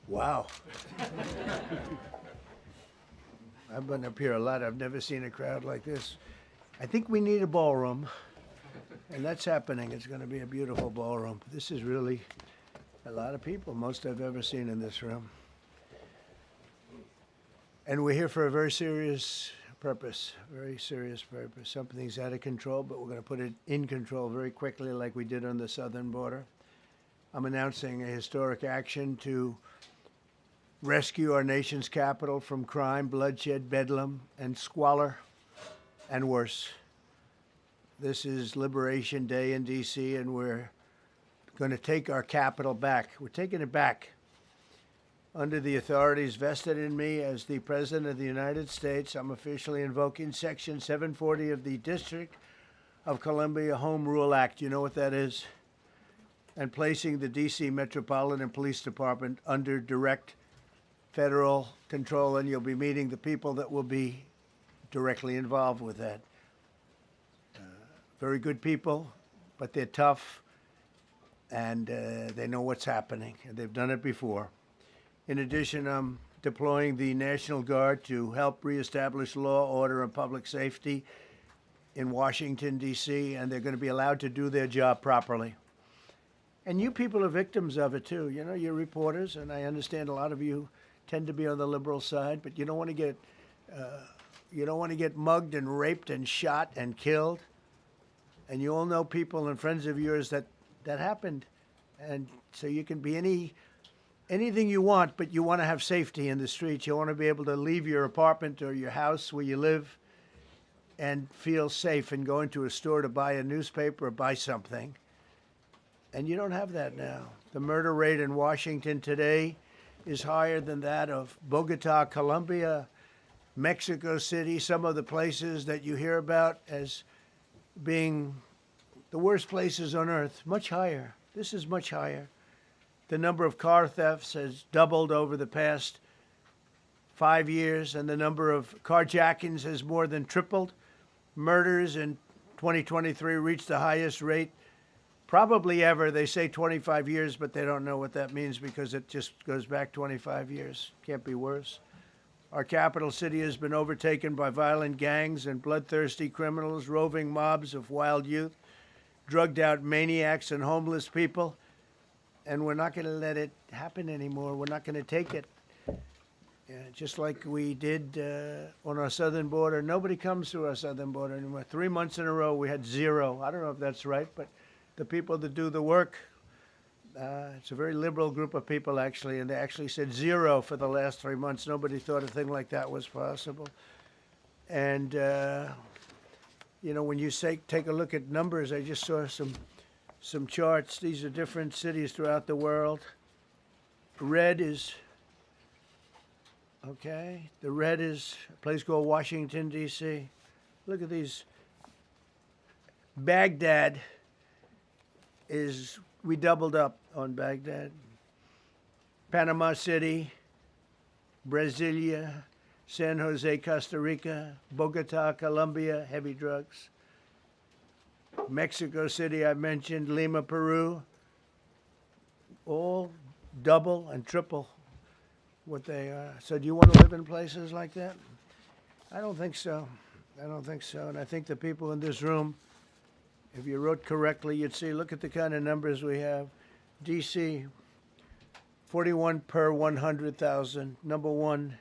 Wow. I've been up here a lot. I've never seen a crowd like this. I think we need a ballroom, and that's happening. It's going to be a beautiful ballroom. This is really a lot of people, most I've ever seen in this room. And we're here for a very serious purpose, very serious purpose. Something's out of control, but we're going to put it in control very quickly like we did on the southern border. I'm announcing a historic action to rescue our nation's capital from crime, bloodshed, bedlam, and squalor, and worse. This is Liberation Day in D.C., and we're going to take our capital back. We're taking it back under the authorities vested in me as the President of the United States. I'm officially invoking Section 740 of the District of Columbia Home Rule Act. You know what that is? And placing the D.C. Metropolitan Police Department under direct federal control, and you'll be meeting the people that will be directly involved with that. Very good people, but they're tough, and they know what's happening, and they've done it before. In addition, I'm deploying the National Guard to help reestablish law, order, and public safety in Washington, D.C., and they're going to be allowed to do their job properly. And you people are victims of it, too. You know, you're reporters, and I understand a lot of you tend to be on the liberal side, but you don't want to get mugged and raped and shot and killed. And you all know people and friends of yours that happened. And so you can be anything you want, but you want to have safety in the streets. You want to be able to leave your apartment or your house where you live and feel safe and go into a store to buy a newspaper or buy something. And you don't have that now. The murder rate in Washington today is higher than that of Bogota, Colombia, Mexico City, some of the places that you hear about as being the worst places on earth, much higher. This is much higher. The number of car thefts has doubled over the past 5 years, and the number of carjackings has more than tripled. Murders in 2023 reached the highest rate probably ever. They say 25 years, but they don't know what that means because it just goes back 25 years. Can't be worse. Our capital city has been overtaken by violent gangs and bloodthirsty criminals, roving mobs of wild youth, drugged out maniacs and homeless people. And we're not going to let it happen anymore. We're not going to take it. Just like we did on our southern border. Nobody comes through our southern border anymore. 3 months in a row, we had zero. I don't know if that's right, but the people that do the work, it's a very liberal group of people, actually, and they actually said zero for the last 3 months. Nobody thought a thing like that was possible. And, when you take a look at numbers, I just saw some charts. These are different cities throughout the world. Red is, okay, the red is a place called Washington, D.C. Look at these. Baghdad we doubled up on Baghdad. Panama City, Brasilia, San Jose, Costa Rica, Bogota, Colombia, heavy drugs. Mexico City, I mentioned, Lima, Peru, all double and triple what they are. So do you want to live in places like that? I don't think so. I don't think so. And I think the people in this room, if you wrote correctly, you'd see, look at the kind of numbers we have. D.C., 41 per 100,000, number one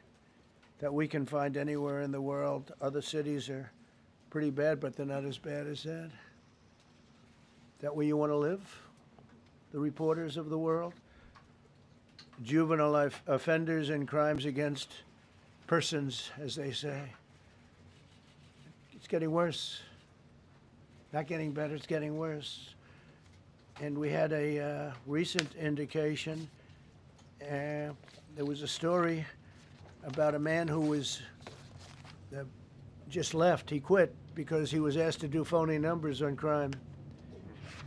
that we can find anywhere in the world. Other cities are pretty bad, but they're not as bad as that. Is that where you want to live? The reporters of the world? Juvenile offenders and crimes against persons, as they say. It's getting worse. Not getting better, it's getting worse. And we had a recent indication. There was a story about a man who was just left. He quit because he was asked to do phony numbers on crime.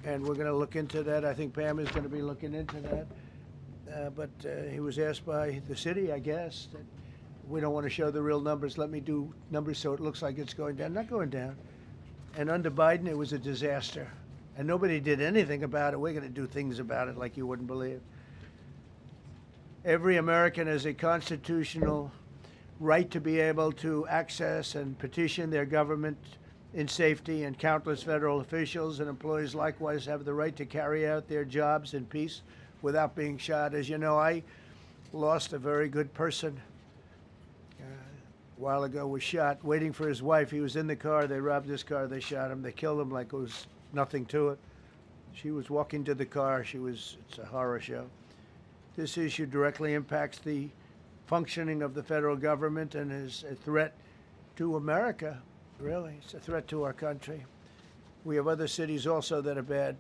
And we're going to look into that. I think Pam is going to be looking into that. But he was asked by the city, I guess, that we don't want to show the real numbers. Let me do numbers so it looks like it's going down. Not going down. And under Biden, it was a disaster. And nobody did anything about it. We're going to do things about it like you wouldn't believe. Every American has a constitutional right to be able to access and petition their government in safety, and countless federal officials and employees likewise have the right to carry out their jobs in peace without being shot. As you know, I lost a very good person a while ago, was shot waiting for his wife. He was in the car. They robbed his car. They shot him. They killed him like it was nothing to it. She was walking to the car. It's a horror show. This issue directly impacts the functioning of the federal government and is a threat to America, really. It's a threat to our country. We have other cities also that are bad,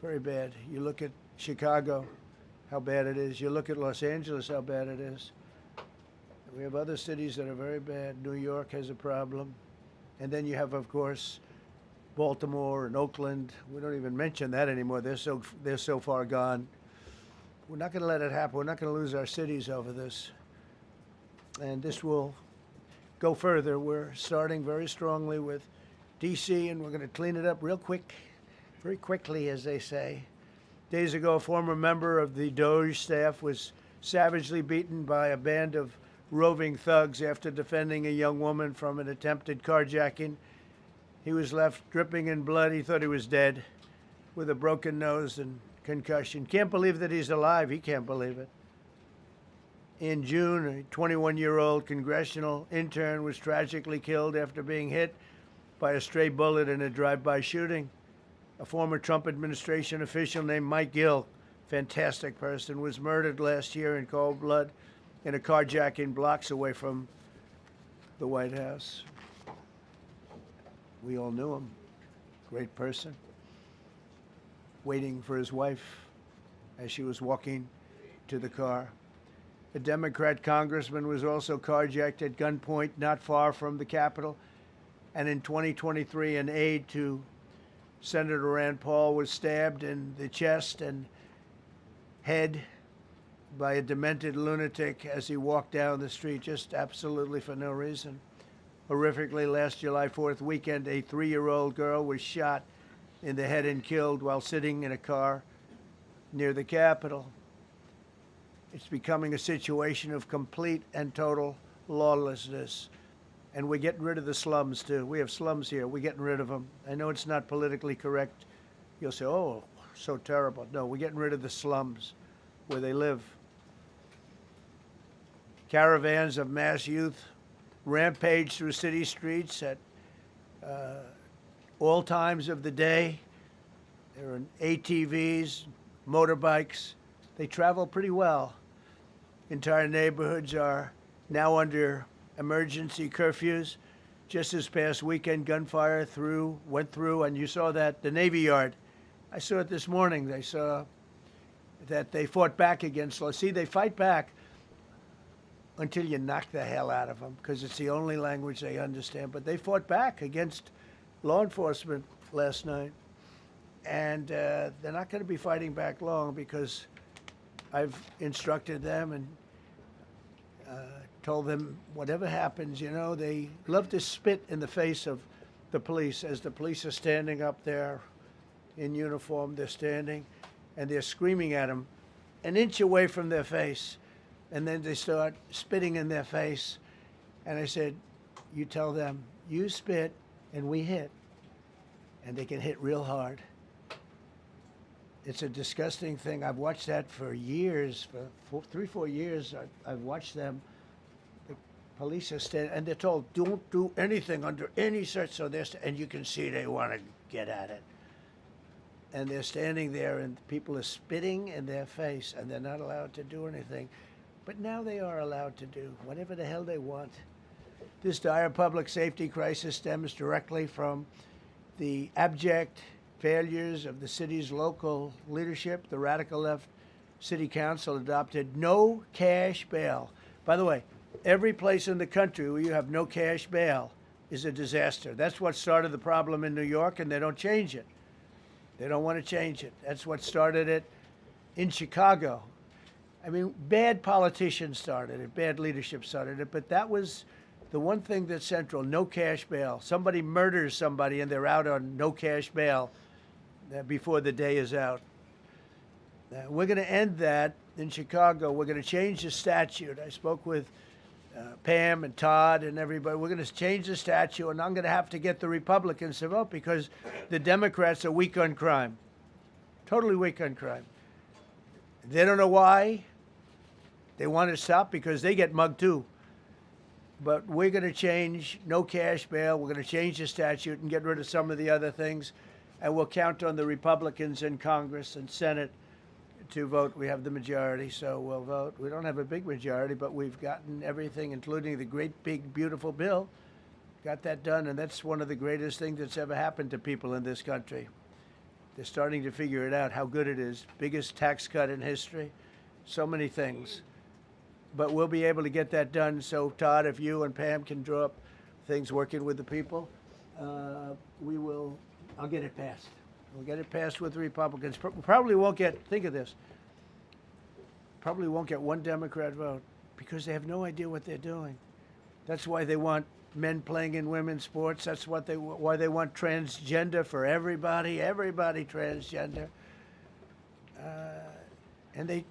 very bad. You look at Chicago, how bad it is. You look at Los Angeles, how bad it is. We have other cities that are very bad. New York has a problem. And then you have, of course, Baltimore and Oakland. We don't even mention that anymore. They're so far gone. We're not going to let it happen. We're not going to lose our cities over this. And this will go further. We're starting very strongly with D.C., and we're going to clean it up real quick, very quickly, as they say. Days ago, a former member of the DOJ staff was savagely beaten by a band of roving thugs after defending a young woman from an attempted carjacking. He was left dripping in blood. He thought he was dead with a broken nose and concussion. Can't believe that he's alive. He can't believe it. In June, a 21-year-old congressional intern was tragically killed after being hit by a stray bullet in a drive-by shooting. A former Trump administration official named Mike Gill, fantastic person, was murdered last year in cold blood in a carjacking blocks away from the White House. We all knew him. Great person. Waiting for his wife as she was walking to the car. A Democrat congressman was also carjacked at gunpoint not far from the Capitol. And in 2023, an aide to Senator Rand Paul was stabbed in the chest and head by a demented lunatic as he walked down the street, just absolutely for no reason. Horrifically, last July 4th weekend, a 3-year-old girl was shot in the head and killed while sitting in a car near the Capitol. It's becoming a situation of complete and total lawlessness. And we're getting rid of the slums, too. We have slums here. We're getting rid of them. I know it's not politically correct. You'll say, oh, so terrible. No, we're getting rid of the slums where they live. Caravans of mass youth rampage through city streets at all times of the day. There are ATVs, motorbikes. They travel pretty well. Entire neighborhoods are now under emergency curfews. Just this past weekend, gunfire went through, and you saw that, the Navy Yard. I saw it this morning. They saw that they fought back against law. See, they fight back until you knock the hell out of them, because it's the only language they understand. But they fought back against law enforcement last night. And they're not going to be fighting back long, because I've instructed them and told them whatever happens, they love to spit in the face of the police. As the police are standing up there in uniform, they're standing and they're screaming at them an inch away from their face. And then they start spitting in their face. And I said, you tell them, you spit and we hit. And they can hit real hard. It's a disgusting thing. I've watched that for years, for 3-4 years. I've watched them. The police are standing, and they're told, don't do anything under any search. So and you can see they want to get at it. And they're standing there, and people are spitting in their face, and they're not allowed to do anything. But now they are allowed to do whatever the hell they want. This dire public safety crisis stems directly from the abject failures of the city's local leadership. The radical left city council adopted no cash bail. By the way, every place in the country where you have no cash bail is a disaster. That's what started the problem in New York, and they don't change it. They don't want to change it. That's what started it in Chicago. I mean, bad politicians started it, bad leadership started it, but that was the one thing that's central, no cash bail. Somebody murders somebody and they're out on no cash bail before the day is out. We're going to end that in Chicago. We're going to change the statute. I spoke with Pam and Todd and everybody. We're going to change the statute, and I'm going to have to get the Republicans to vote because the Democrats are weak on crime, totally weak on crime. They don't know why. They want to stop because they get mugged too. But we're going to change no cash bail. We're going to change the statute and get rid of some of the other things. And we'll count on the Republicans in Congress and Senate to vote. We have the majority, so we'll vote. We don't have a big majority, but we've gotten everything, including the great, big, beautiful bill. Got that done, and that's one of the greatest things that's ever happened to people in this country. They're starting to figure it out, how good it is. Biggest tax cut in history. So many things. But we'll be able to get that done. So, Todd, if you and Pam can draw up things working with the people, we will. I'll get it passed. We'll get it passed with the Republicans. Probably won't get, think of this, probably won't get one Democrat vote because they have no idea what they're doing. That's why they want men playing in women's sports. That's why they want transgender for everybody transgender. And they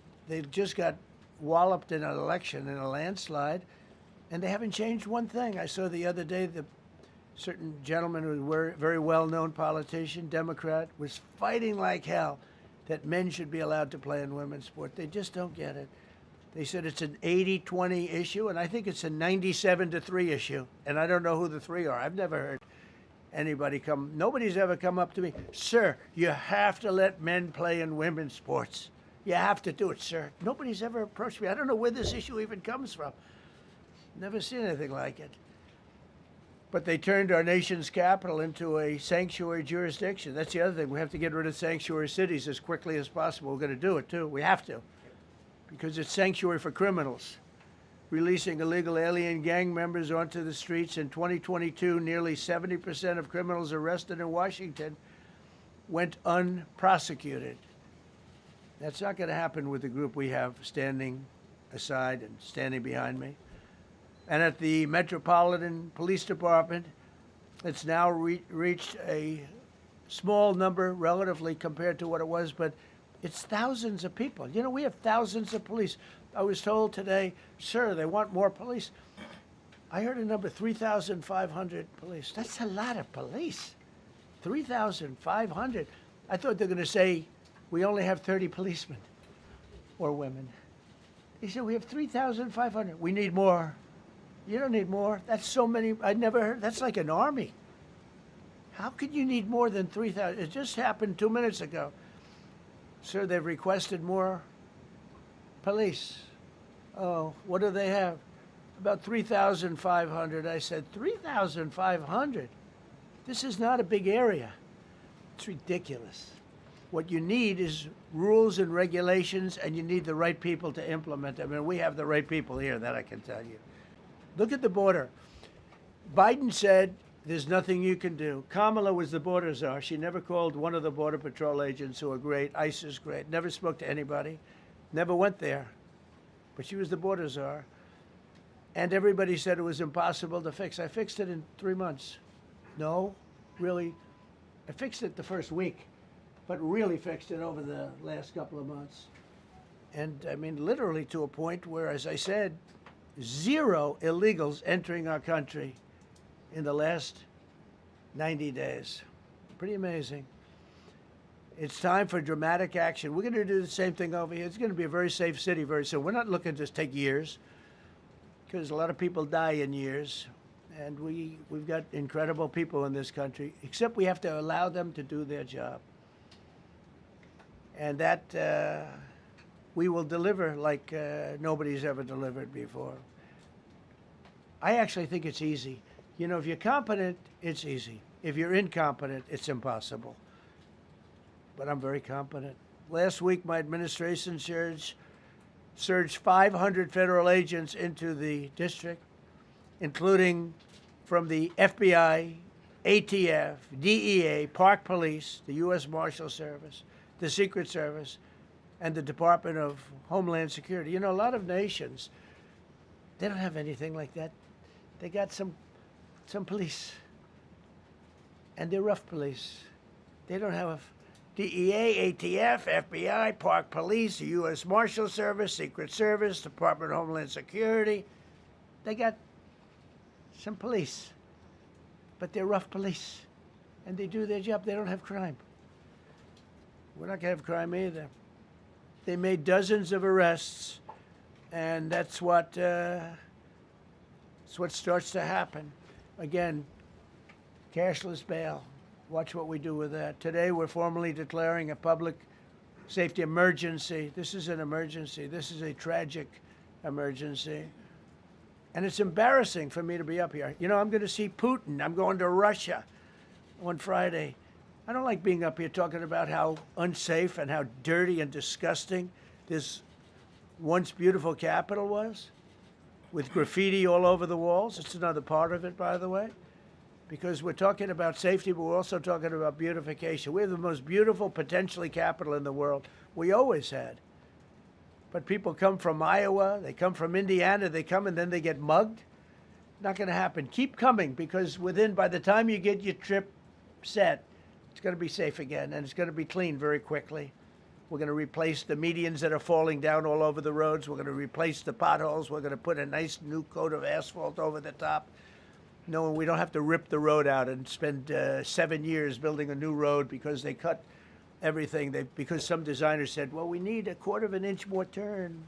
just got walloped in an election, in a landslide, and they haven't changed one thing. I saw the other day the certain gentleman who was a very well-known politician, Democrat, was fighting like hell that men should be allowed to play in women's sport. They just don't get it. They said it's an 80-20 issue, and I think it's a 97-3 issue. And I don't know who the three are. I've never heard anybody nobody's ever come up to me, sir, you have to let men play in women's sports. You have to do it, sir. Nobody's ever approached me. I don't know where this issue even comes from. Never seen anything like it. But they turned our nation's capital into a sanctuary jurisdiction. That's the other thing. We have to get rid of sanctuary cities as quickly as possible. We're going to do it, too. We have to. Because it's sanctuary for criminals. Releasing illegal alien gang members onto the streets in 2022, nearly 70% of criminals arrested in Washington went unprosecuted. That's not going to happen with the group we have standing aside and standing behind me. And at the Metropolitan Police Department, it's now reached a small number relatively compared to what it was, but it's thousands of people. You know, we have thousands of police. I was told today, sir, they want more police. I heard a number, 3,500 police. That's a lot of police. 3,500. I thought they were going to say, we only have 30 policemen or women. They said, we have 3,500. We need more. You don't need more. That's so many. I never heard. That's like an army. How could you need more than 3,000? It just happened 2 minutes ago. Sir, they've requested more police. Oh, what do they have? About 3,500. I said, 3,500? This is not a big area. It's ridiculous. What you need is rules and regulations, and you need the right people to implement them. And we have the right people here, that I can tell you. Look at the border. Biden said there's nothing you can do. Kamala was the border czar. She never called one of the Border Patrol agents who are great. ICE is great. Never spoke to anybody. Never went there. But she was the border czar. And everybody said it was impossible to fix. I fixed it in 3 months. No, really. I fixed it the first week, but really fixed it over the last couple of months. And I mean, literally to a point where, as I said, 0 illegals entering our country in the last 90 days. Pretty amazing. It's time for dramatic action. We're going to do the same thing over here. It's going to be a very safe city very soon. We're not looking to take years, because a lot of people die in years. And we've got incredible people in this country, except we have to allow them to do their job. And that we will deliver like nobody's ever delivered before. I actually think it's easy. You know, if you're competent, it's easy. If you're incompetent, it's impossible. But I'm very competent. Last week, my administration surged 500 federal agents into the district, including from the FBI, ATF, DEA, Park Police, the U.S. Marshal Service, the Secret Service, and the Department of Homeland Security. You know, a lot of nations, they don't have anything like that. They got some police, and they're rough police. They don't have DEA, ATF, FBI, Park Police, the U.S. Marshal Service, Secret Service, Department of Homeland Security. They got some police, but they're rough police, and they do their job. They don't have crime. We're not going to have crime either. They made dozens of arrests, and that's what starts to happen. Again, cashless bail. Watch what we do with that. Today, we're formally declaring a public safety emergency. This is an emergency. This is a tragic emergency. And it's embarrassing for me to be up here. You know, I'm going to see Putin. I'm going to Russia on Friday. I don't like being up here talking about how unsafe and how dirty and disgusting this once beautiful capital was, with graffiti all over the walls. It's another part of it, by the way, because we're talking about safety, but we're also talking about beautification. We have the most beautiful, potentially, capital in the world. We always had. But people come from Iowa, they come from Indiana, they come and then they get mugged. Not going to happen. Keep coming, because by the time you get your trip set, it's going to be safe again, and it's going to be clean very quickly. We're going to replace the medians that are falling down all over the roads. We're going to replace the potholes. We're going to put a nice new coat of asphalt over the top. No, we don't have to rip the road out and spend 7 years building a new road because they cut everything. Because some designers said, well, we need a quarter of an inch more turn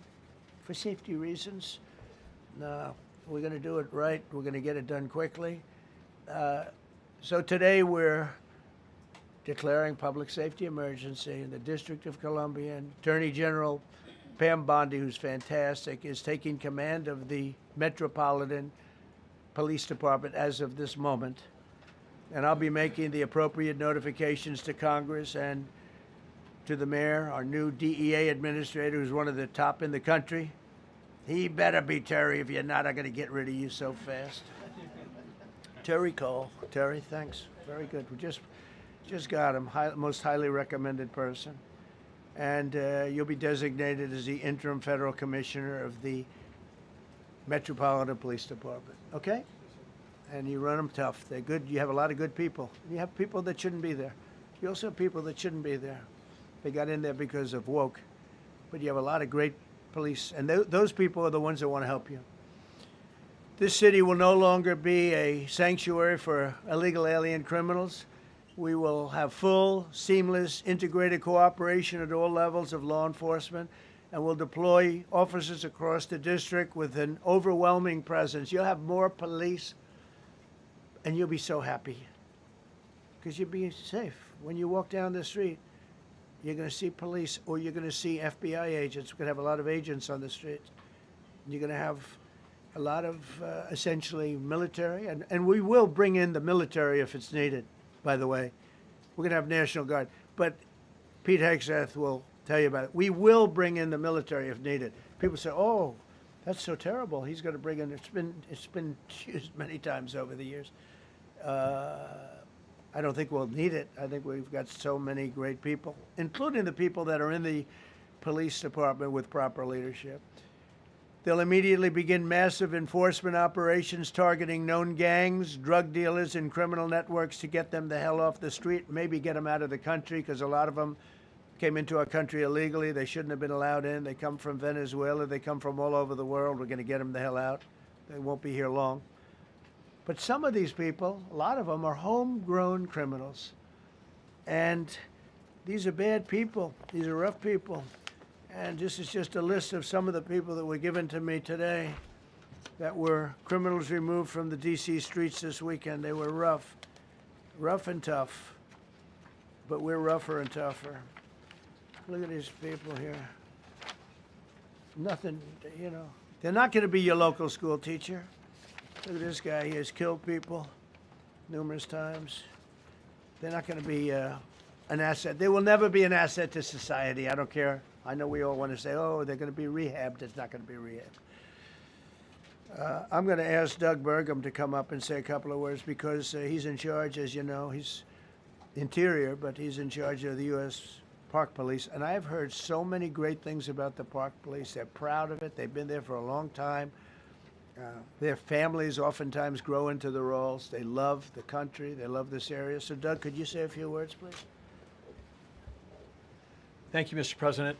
for safety reasons. No, we're going to do it right. We're going to get it done quickly. So today we're declaring public safety emergency in the District of Columbia. And Attorney General Pam Bondi, who's fantastic, is taking command of the Metropolitan Police Department as of this moment. And I'll be making the appropriate notifications to Congress and to the mayor, our new DEA administrator, who's one of the top in the country. He better be Terry. If you're not, I'm going to get rid of you so fast. Terry Cole. Terry, thanks. Very good. We just got him, most highly recommended person. And you'll be designated as the interim federal commissioner of the Metropolitan Police Department, okay? And you run them tough. They're good. You have a lot of good people. You have people that shouldn't be there. You also have people that shouldn't be there. They got in there because of woke. But you have a lot of great police, and those people are the ones that want to help you. This city will no longer be a sanctuary for illegal alien criminals. We will have full, seamless, integrated cooperation at all levels of law enforcement, and we'll deploy officers across the district with an overwhelming presence. You'll have more police, and you'll be so happy because you'll be safe. When you walk down the street, you're going to see police, or you're going to see FBI agents. We're going to have a lot of agents on the streets. You're going to have a lot of essentially military, and we will bring in the military if it's needed. By the way, we're going to have National Guard, but Pete Hegseth will tell you about it. We will bring in the military if needed. People say, "Oh, that's so terrible. He's going to bring in." It's been used many times over the years. I don't think we'll need it. I think we've got so many great people, including the people that are in the police department with proper leadership. They'll immediately begin massive enforcement operations targeting known gangs, drug dealers, and criminal networks to get them the hell off the street, maybe get them out of the country, because a lot of them came into our country illegally. They shouldn't have been allowed in. They come from Venezuela. They come from all over the world. We're going to get them the hell out. They won't be here long. But some of these people, a lot of them, are homegrown criminals. And these are bad people. These are rough people. And this is just a list of some of the people that were given to me today that were criminals removed from the D.C. streets this weekend. They were rough and tough. But we're rougher and tougher. Look at these people here. Nothing, you know. They're not going to be your local school teacher. Look at this guy. He has killed people numerous times. They're not going to be an asset. They will never be an asset to society. I don't care. I know we all want to say, oh, they're going to be rehabbed. It's not going to be rehabbed. I'm going to ask Doug Burgum to come up and say a couple of words because he's in charge, as you know. He's Interior, but he's in charge of the U.S. Park Police. And I've heard so many great things about the Park Police. They're proud of it. They've been there for a long time. Their families oftentimes grow into the roles. They love the country. They love this area. So, Doug, could you say a few words, please? Thank you, Mr. President.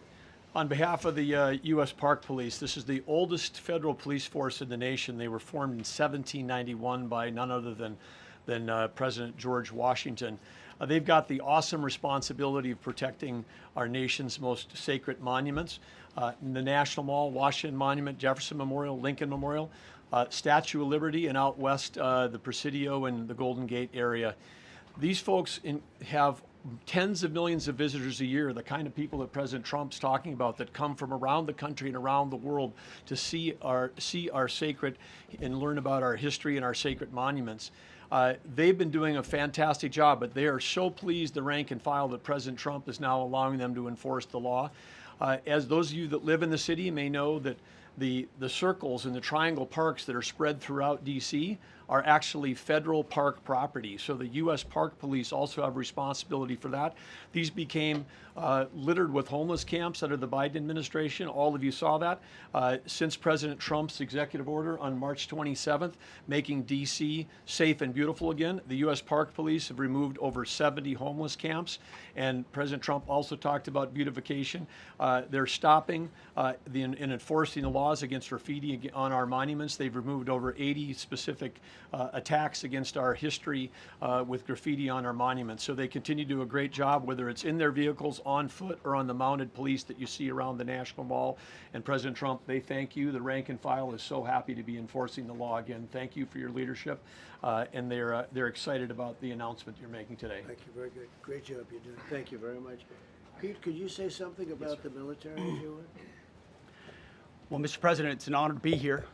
On behalf of the U.S. Park Police, this is the oldest federal police force in the nation. They were formed in 1791 by none other than President George Washington. They've got the awesome responsibility of protecting our nation's most sacred monuments. The National Mall, Washington Monument, Jefferson Memorial, Lincoln Memorial, Statue of Liberty, and out west, the Presidio and the Golden Gate area. These folks have tens of millions of visitors a year, the kind of people that President Trump's talking about that come from around the country and around the world to see our sacred and learn about our history and our sacred monuments. They've been doing a fantastic job, but they are so pleased, the rank and file, that President Trump is now allowing them to enforce the law. As those of you that live in the city may know, that the circles and the triangle parks that are spread throughout D.C. are actually federal park property. So the U.S. Park Police also have responsibility for that. These became littered with homeless camps under the Biden administration. All of you saw that. Since President Trump's executive order on March 27th, making D.C. safe and beautiful again, the U.S. Park Police have removed over 70 homeless camps. And President Trump also talked about beautification. They're stopping and enforcing the laws against graffiti on our monuments. They've removed over 80 specific attacks against our history with graffiti on our monuments. So they continue to do a great job, whether it's in their vehicles, on foot, or on the mounted police that you see around the National Mall. And President Trump, they thank you. The rank and file is so happy to be enforcing the law again. Thank you for your leadership, and they're excited about the announcement you're making today. Thank you, very good. Great job you're doing. Thank you very much. Pete, could you say something about the military, if you would? Well, Mr. President, it's an honor to be here.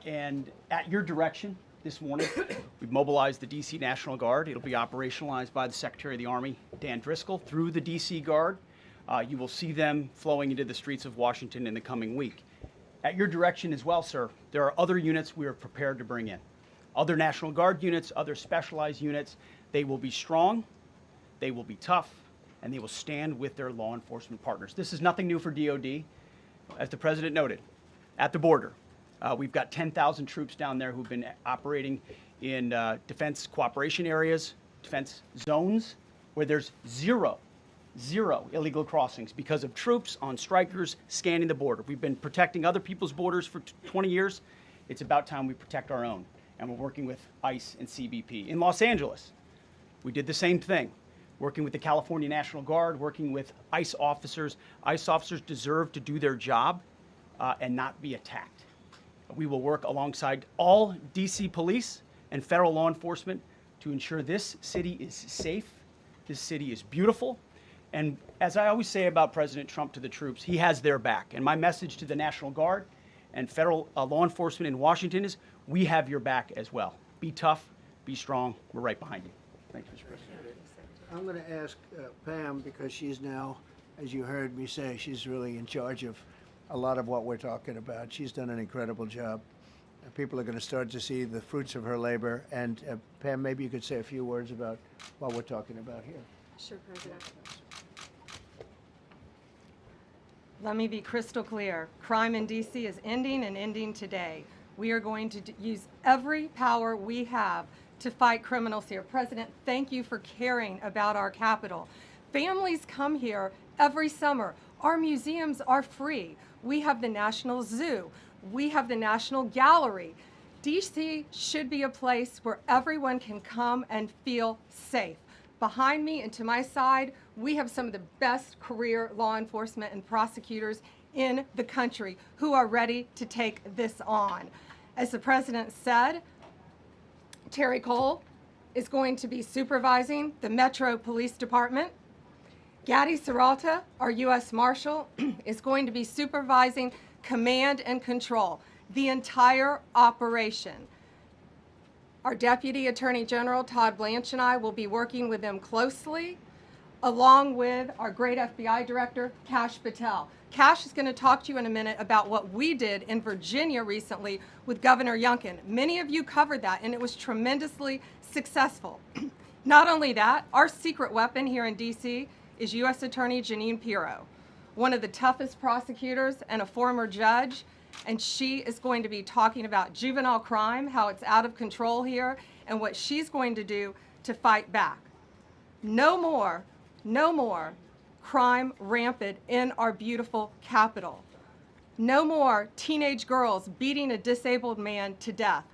And at your direction this morning, we've mobilized the D.C. National Guard. It'll be operationalized by the Secretary of the Army, Dan Driscoll, through the D.C. Guard. You will see them flowing into the streets of Washington in the coming week. At your direction as well, sir, there are other units we are prepared to bring in. Other National Guard units, other specialized units. They will be strong, they will be tough, and they will stand with their law enforcement partners. This is nothing new for DOD. As the President noted, at the border, we've got 10,000 troops down there who've been operating in defense cooperation areas, defense zones, where there's zero illegal crossings because of troops on strikers scanning the border. We've been protecting other people's borders for 20 years. It's about time we protect our own, and we're working with ICE and CBP. In Los Angeles, we did the same thing, working with the California National Guard, working with ICE officers. ICE officers deserve to do their job and not be attacked. We will work alongside all D.C. police and federal law enforcement to ensure this city is safe, this city is beautiful, and as I always say about President Trump to the troops, he has their back. And my message to the National Guard and federal law enforcement in Washington is, we have your back as well. Be tough, be strong, we're right behind you. Thank you, Mr. President. I'm going to ask Pam, because she's now, as you heard me say, she's really in charge of a lot of what we're talking about. She's done an incredible job. People are going to start to see the fruits of her labor. And Pam, maybe you could say a few words about what we're talking about here. Sure, President. Let me be crystal clear. Crime in D.C. is ending, and ending today. We are going to use every power we have to fight criminals here. President, thank you for caring about our capital. Families come here every summer. Our museums are free. We have the National Zoo. We have the National Gallery. D.C. should be a place where everyone can come and feel safe. Behind me and to my side, we have some of the best career law enforcement and prosecutors in the country who are ready to take this on. As the President said, Terry Cole is going to be supervising the Metro Police Department. Gaddy Serralta, our U.S. Marshal, is going to be supervising command and control, the entire operation. Our Deputy Attorney General, Todd Blanche, and I will be working with them closely, along with our great FBI Director, Kash Patel. Kash is going to talk to you in a minute about what we did in Virginia recently with Governor Youngkin. Many of you covered that, and it was tremendously successful. Not only that, our secret weapon here in D.C. is U.S. Attorney Jeanine Pirro, one of the toughest prosecutors and a former judge, and she is going to be talking about juvenile crime, how it's out of control here, and what she's going to do to fight back. No more crime rampant in our beautiful capital. No more teenage girls beating a disabled man to death.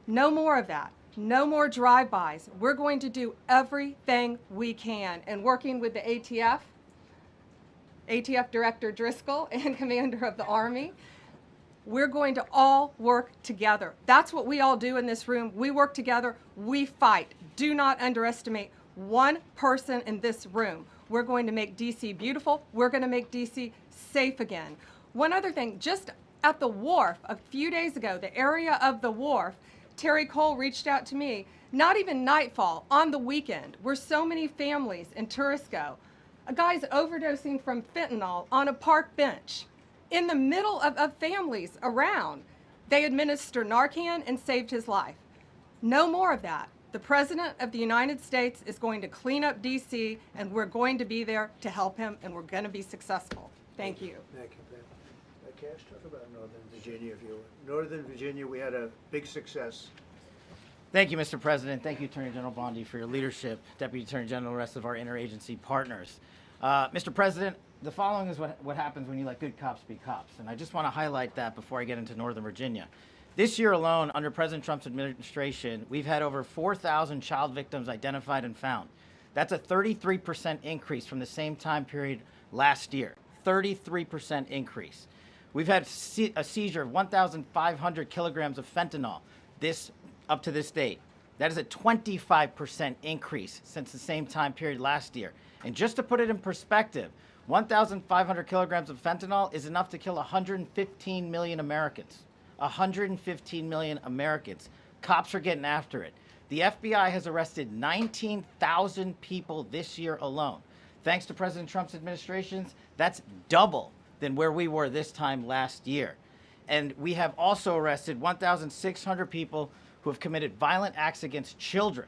No more of that. No more drive-bys. We're going to do everything we can. And working with the ATF Director Driscoll and Commander of the Army, we're going to all work together. That's what we all do in this room. We work together. We fight. Do not underestimate one person in this room. We're going to make D.C. beautiful. We're going to make D.C. safe again. One other thing, just at the wharf a few days ago, the area of the wharf, Terry Cole reached out to me, not even nightfall, on the weekend, where so many families and tourists go. A guy's overdosing from fentanyl on a park bench in the middle of families around. They administered Narcan and saved his life. No more of that. The President of the United States is going to clean up D.C., and we're going to be there to help him, and we're going to be successful. Thank you. Thank you, Pam. Cash, talk about Northern Virginia. Northern Virginia, we had a big success. Thank you, Mr. President. Thank you, Attorney General Bondi, for your leadership, Deputy Attorney General, and the rest of our interagency partners. Mr. President, the following is what happens when you let good cops be cops, and I just want to highlight that before I get into Northern Virginia. This year alone, under President Trump's administration, we've had over 4,000 child victims identified and found. That's a 33% increase from the same time period last year. 33% increase. We've had a seizure of 1,500 kilograms of fentanyl up to this date. That is a 25% increase since the same time period last year. And just to put it in perspective, 1,500 kilograms of fentanyl is enough to kill 115 million Americans. 115 million Americans. Cops are getting after it. The FBI has arrested 19,000 people this year alone. Thanks to President Trump's administrations, that's double than where we were this time last year. And we have also arrested 1,600 people who have committed violent acts against children.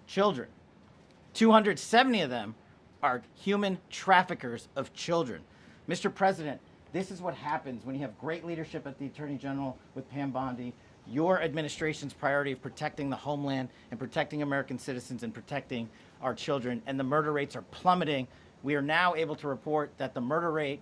270 of them are human traffickers of children. Mr. President, this is what happens when you have great leadership at the Attorney General with Pam Bondi, your administration's priority of protecting the homeland and protecting American citizens and protecting our children, and the murder rates are plummeting. We are now able to report that the murder rate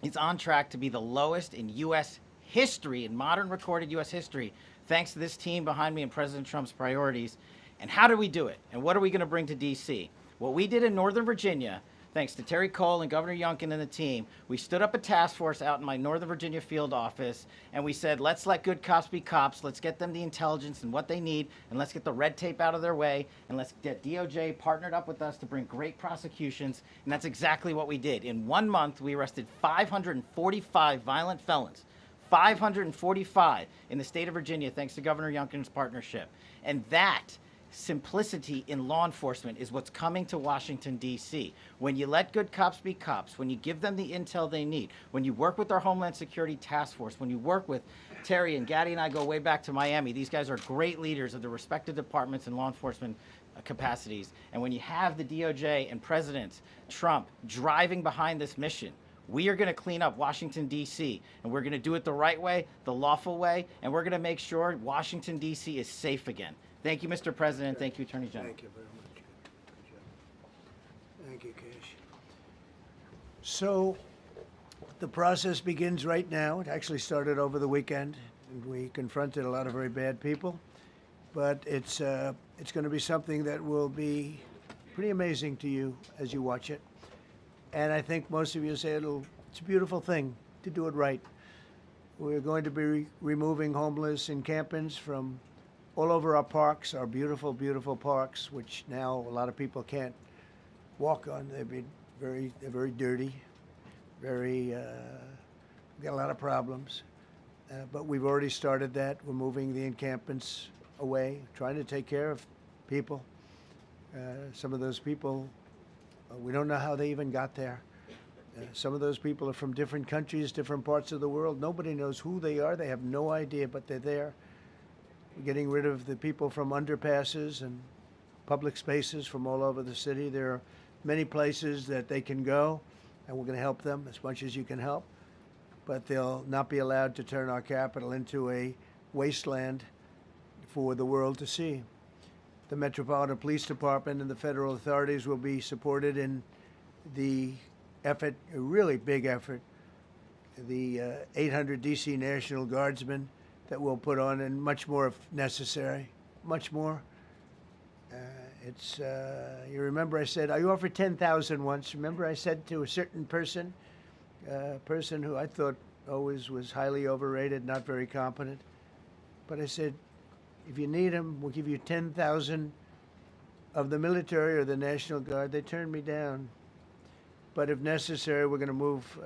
is on track to be the lowest in U.S. history, in modern recorded U.S. history, thanks to this team behind me and President Trump's priorities. And how do we do it? And what are we going to bring to D.C.? What we did in Northern Virginia, thanks to Terry Cole and Governor Youngkin and the team, we stood up a task force out in my Northern Virginia field office, and we said, let's let good cops be cops. Let's get them the intelligence and what they need, and let's get the red tape out of their way, and let's get DOJ partnered up with us to bring great prosecutions. And that's exactly what we did. In 1 month, we arrested 545 violent felons. 545 in the state of Virginia, thanks to Governor Youngkin's partnership. And that simplicity in law enforcement is what's coming to Washington, D.C. When you let good cops be cops, when you give them the intel they need, when you work with our Homeland Security Task Force, when you work with Terry and Gaddy and I go way back to Miami, these guys are great leaders of the respective departments and law enforcement capacities. And when you have the DOJ and President Trump driving behind this mission, we are going to clean up Washington, D.C., and we're going to do it the right way, the lawful way, and we're going to make sure Washington, D.C. is safe again. Thank you, Mr. President. Thank you, Attorney General. Thank you very much. Good job. Thank you, Cash. So the process begins right now. It actually started over the weekend, and we confronted a lot of very bad people. But it's going to be something that will be pretty amazing to you as you watch it. And I think most of you say it's a beautiful thing to do it right. We're going to be removing homeless encampments from all over our parks, our beautiful, beautiful parks, which now a lot of people can't walk on. They're very dirty, we've got a lot of problems. But we've already started that. We're moving the encampments away, trying to take care of people. Some of those people, we don't know how they even got there. Some of those people are from different countries, different parts of the world. Nobody knows who they are. They have no idea, but they're there. We're getting rid of the people from underpasses and public spaces from all over the city. There are many places that they can go, and we're going to help them as much as you can help. But they'll not be allowed to turn our capital into a wasteland for the world to see. The Metropolitan Police Department and the federal authorities will be supported in the effort, a really big effort, the 800 D.C. National Guardsmen that we'll put on, and much more if necessary, much more. You remember I said, I offered 10,000 once. Remember I said to a certain person, person who I thought always was highly overrated, not very competent, but I said, if you need them, we'll give you 10,000 of the military or the National Guard. They turned me down. But if necessary, we're going to move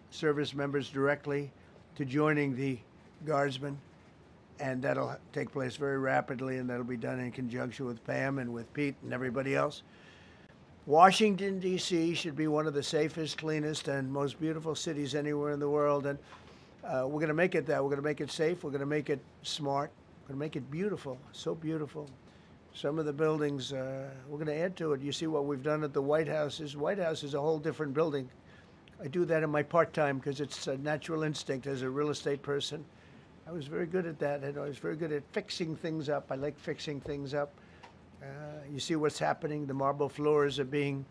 service members directly to joining the Guardsmen, and that'll take place very rapidly, and that'll be done in conjunction with Pam and with Pete and everybody else. Washington, D.C. should be one of the safest, cleanest, and most beautiful cities anywhere in the world, and we're going to make it that. We're going to make it safe. We're going to make it smart. We're going to make it beautiful, so beautiful. Some of the buildings, we're going to add to it. You see what we've done at the White House. White House is a whole different building. I do that in my part-time because it's a natural instinct as a real estate person. I was very good at that, and I was very good at fixing things up. I like fixing things up. You see what's happening. The marble floors are being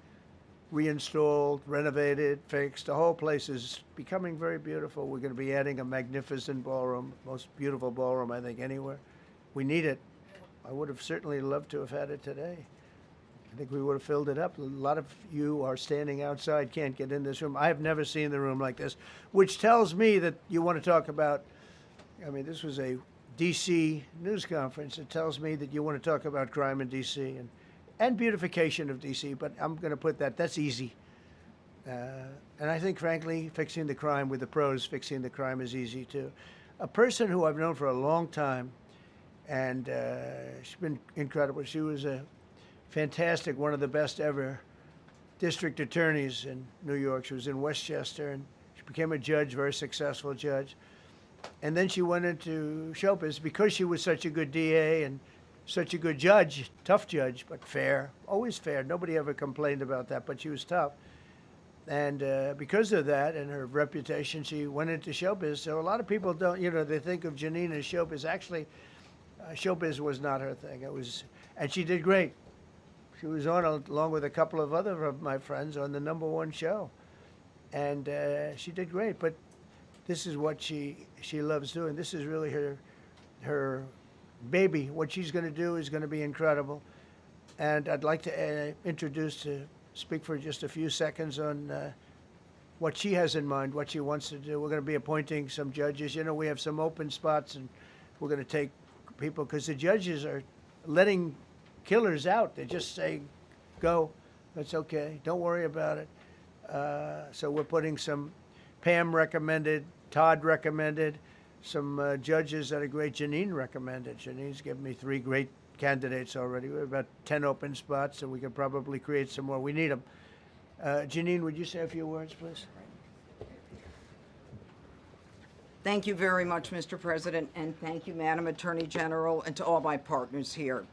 reinstalled, renovated, fixed. The whole place is becoming very beautiful. We're going to be adding a magnificent ballroom, most beautiful ballroom, I think, anywhere. We need it. I would have certainly loved to have had it today. I think we would have filled it up. A lot of you are standing outside, can't get in this room. I have never seen the room like this, which tells me that you want to talk about, I mean, this was a D.C. news conference. It tells me that you want to talk about crime in D.C. and beautification of D.C., but I'm going to put that, that's easy. And I think, frankly, fixing the crime with the pros, fixing the crime is easy, too. A person who I've known for a long time, and she's been incredible. She was a fantastic, one of the best ever district attorneys in New York. She was in Westchester, and she became a judge, very successful judge. And then she went into showbiz because she was such a good DA and such a good judge, tough judge, but fair, always fair. Nobody ever complained about that, but she was tough. And because of that and her reputation, she went into showbiz. So a lot of people don't, you know, they think of Janine as showbiz. Actually, showbiz was not her thing. It was, and she did great. She was on, along with a couple of other of my friends, on the #1 show. And she did great, but this is what she loves doing. This is really her baby. What she's going to do is going to be incredible. And I'd like to speak for just a few seconds on what she has in mind, what she wants to do. We're going to be appointing some judges. You know, we have some open spots, and we're going to take people, because the judges are letting killers out. They just say, go, that's okay, don't worry about it. So we're putting some, Pam recommended, Todd recommended, some judges that are great. Janine recommended. Janine's given me 3 great candidates already. We have about 10 open spots, and we could probably create some more. We need them. Janine, would you say a few words, please? Thank you very much, Mr. President, and thank you, Madam Attorney General, and to all my partners here.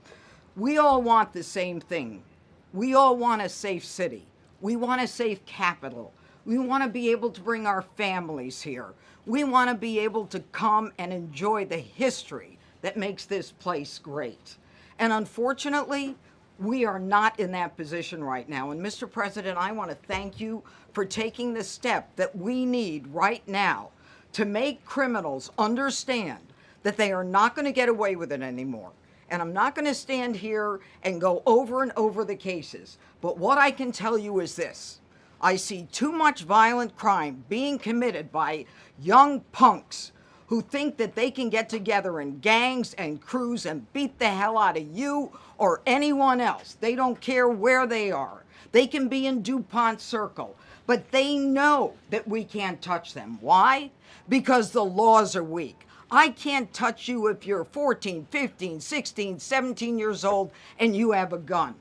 We all want the same thing. We all want a safe city. We want a safe capital. We want to be able to bring our families here. We want to be able to come and enjoy the history that makes this place great. And unfortunately, we are not in that position right now. And Mr. President, I want to thank you for taking the step that we need right now to make criminals understand that they are not going to get away with it anymore. And I'm not going to stand here and go over and over the cases. But what I can tell you is this. I see too much violent crime being committed by young punks who think that they can get together in gangs and crews and beat the hell out of you or anyone else. They don't care where they are. They can be in DuPont Circle, but they know that we can't touch them. Why? Because the laws are weak. I can't touch you if you're 14, 15, 16, 17 years old and you have a gun.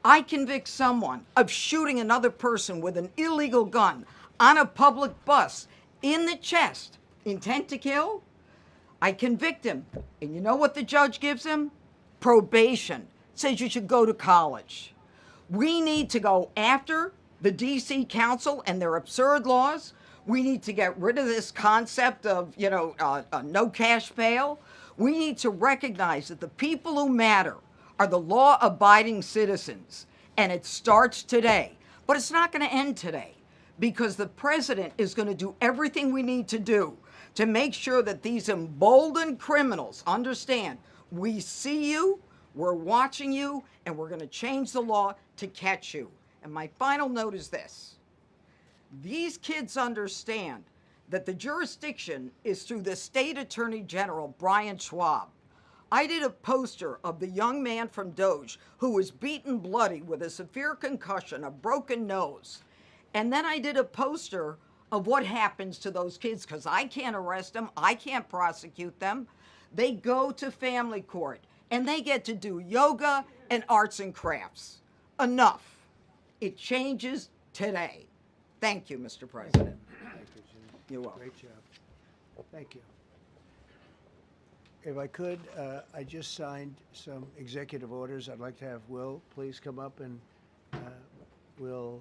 I convict someone of shooting another person with an illegal gun on a public bus in the chest, intent to kill. I convict him. And you know what the judge gives him? Probation. Says you should go to college. We need to go after the D.C. Council and their absurd laws. We need to get rid of this concept of, no cash bail. We need to recognize that the people who matter are the law-abiding citizens, and it starts today. But it's not going to end today, because the president is going to do everything we need to do to make sure that these emboldened criminals understand we see you, we're watching you, and we're going to change the law to catch you. And my final note is this. These kids understand that the jurisdiction is through the state attorney general, Brian Schwab. I did a poster of the young man from Doge who was beaten bloody with a severe concussion, a broken nose. And then I did a poster of what happens to those kids, because I can't arrest them, I can't prosecute them. They go to family court and they get to do yoga and arts and crafts. Enough. It changes today. Thank you, Mr. President. Thank you, Jim. You're welcome. Great job. Thank you. If I could, I just signed some executive orders. I'd like to have Will please come up, and we'll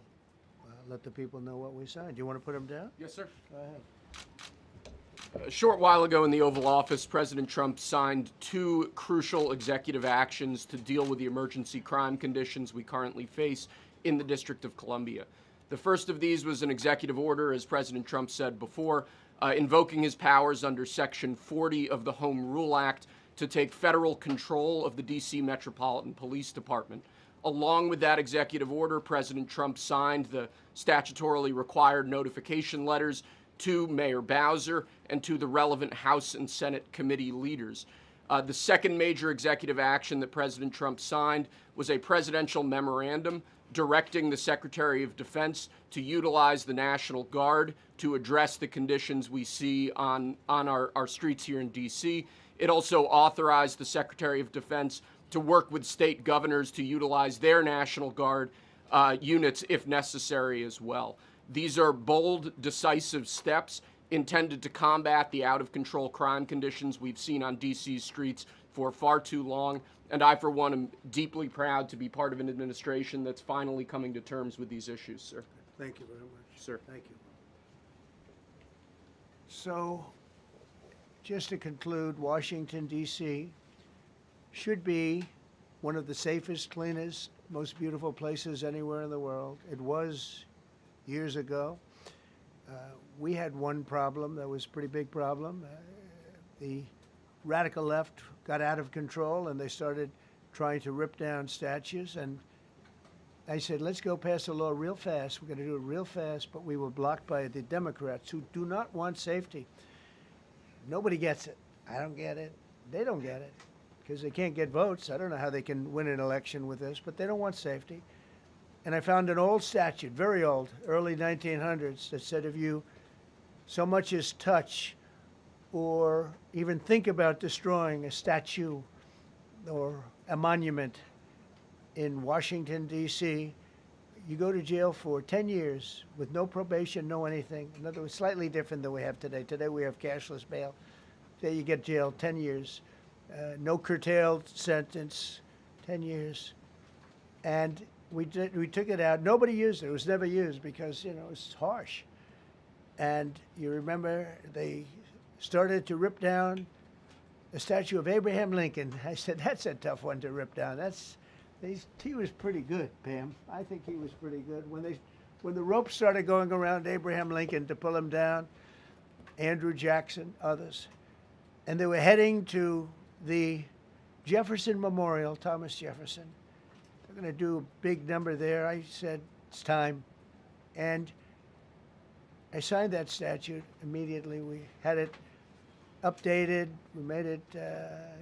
let the people know what we signed. Do you want to put them down? Yes, sir. Go ahead. A short while ago in the Oval Office, President Trump signed 2 crucial executive actions to deal with the emergency crime conditions we currently face in the District of Columbia. The first of these was an executive order, as President Trump said before, invoking his powers under Section 40 of the Home Rule Act to take federal control of the D.C. Metropolitan Police Department. Along with that executive order, President Trump signed the statutorily required notification letters to Mayor Bowser and to the relevant House and Senate committee leaders. The second major executive action that President Trump signed was a presidential memorandum directing the Secretary of Defense to utilize the National Guard to address the conditions we see on our streets here in D.C. It also authorized the Secretary of Defense to work with state governors to utilize their National Guard units if necessary as well. These are bold, decisive steps intended to combat the out-of-control crime conditions we've seen on D.C.'s streets for far too long. And I, for one, am deeply proud to be part of an administration that's finally coming to terms with these issues, sir. Thank you very much. Sir. Thank you. So, just to conclude, Washington, D.C. should be one of the safest, cleanest, most beautiful places anywhere in the world. It was years ago. We had one problem that was a pretty big problem. The radical left got out of control and they started trying to rip down statues. And I said, let's go pass a law real fast. We're going to do it real fast, but we were blocked by the Democrats who do not want safety. Nobody gets it. I don't get it. They don't get it because they can't get votes. I don't know how they can win an election with this, but they don't want safety. And I found an old statute, very old, early 1900s, that said if you so much as touch or even think about destroying a statue or a monument in Washington, D.C., you go to jail for 10 years with no probation, no anything. In other words, slightly different than we have today. Today we have cashless bail. There you get jailed 10 years. No curtailed sentence, 10 years. And we took it out. Nobody used it. It was never used because, you know, it's harsh. And you remember they started to rip down the statue of Abraham Lincoln. I said, that's a tough one to rip down. He was pretty good, Pam. I think he was pretty good. When the ropes started going around Abraham Lincoln to pull him down, Andrew Jackson, others, and they were heading to the Jefferson Memorial, Thomas Jefferson. They're going to do a big number there. I said, it's time. And I signed that statute immediately. We had it updated. We made it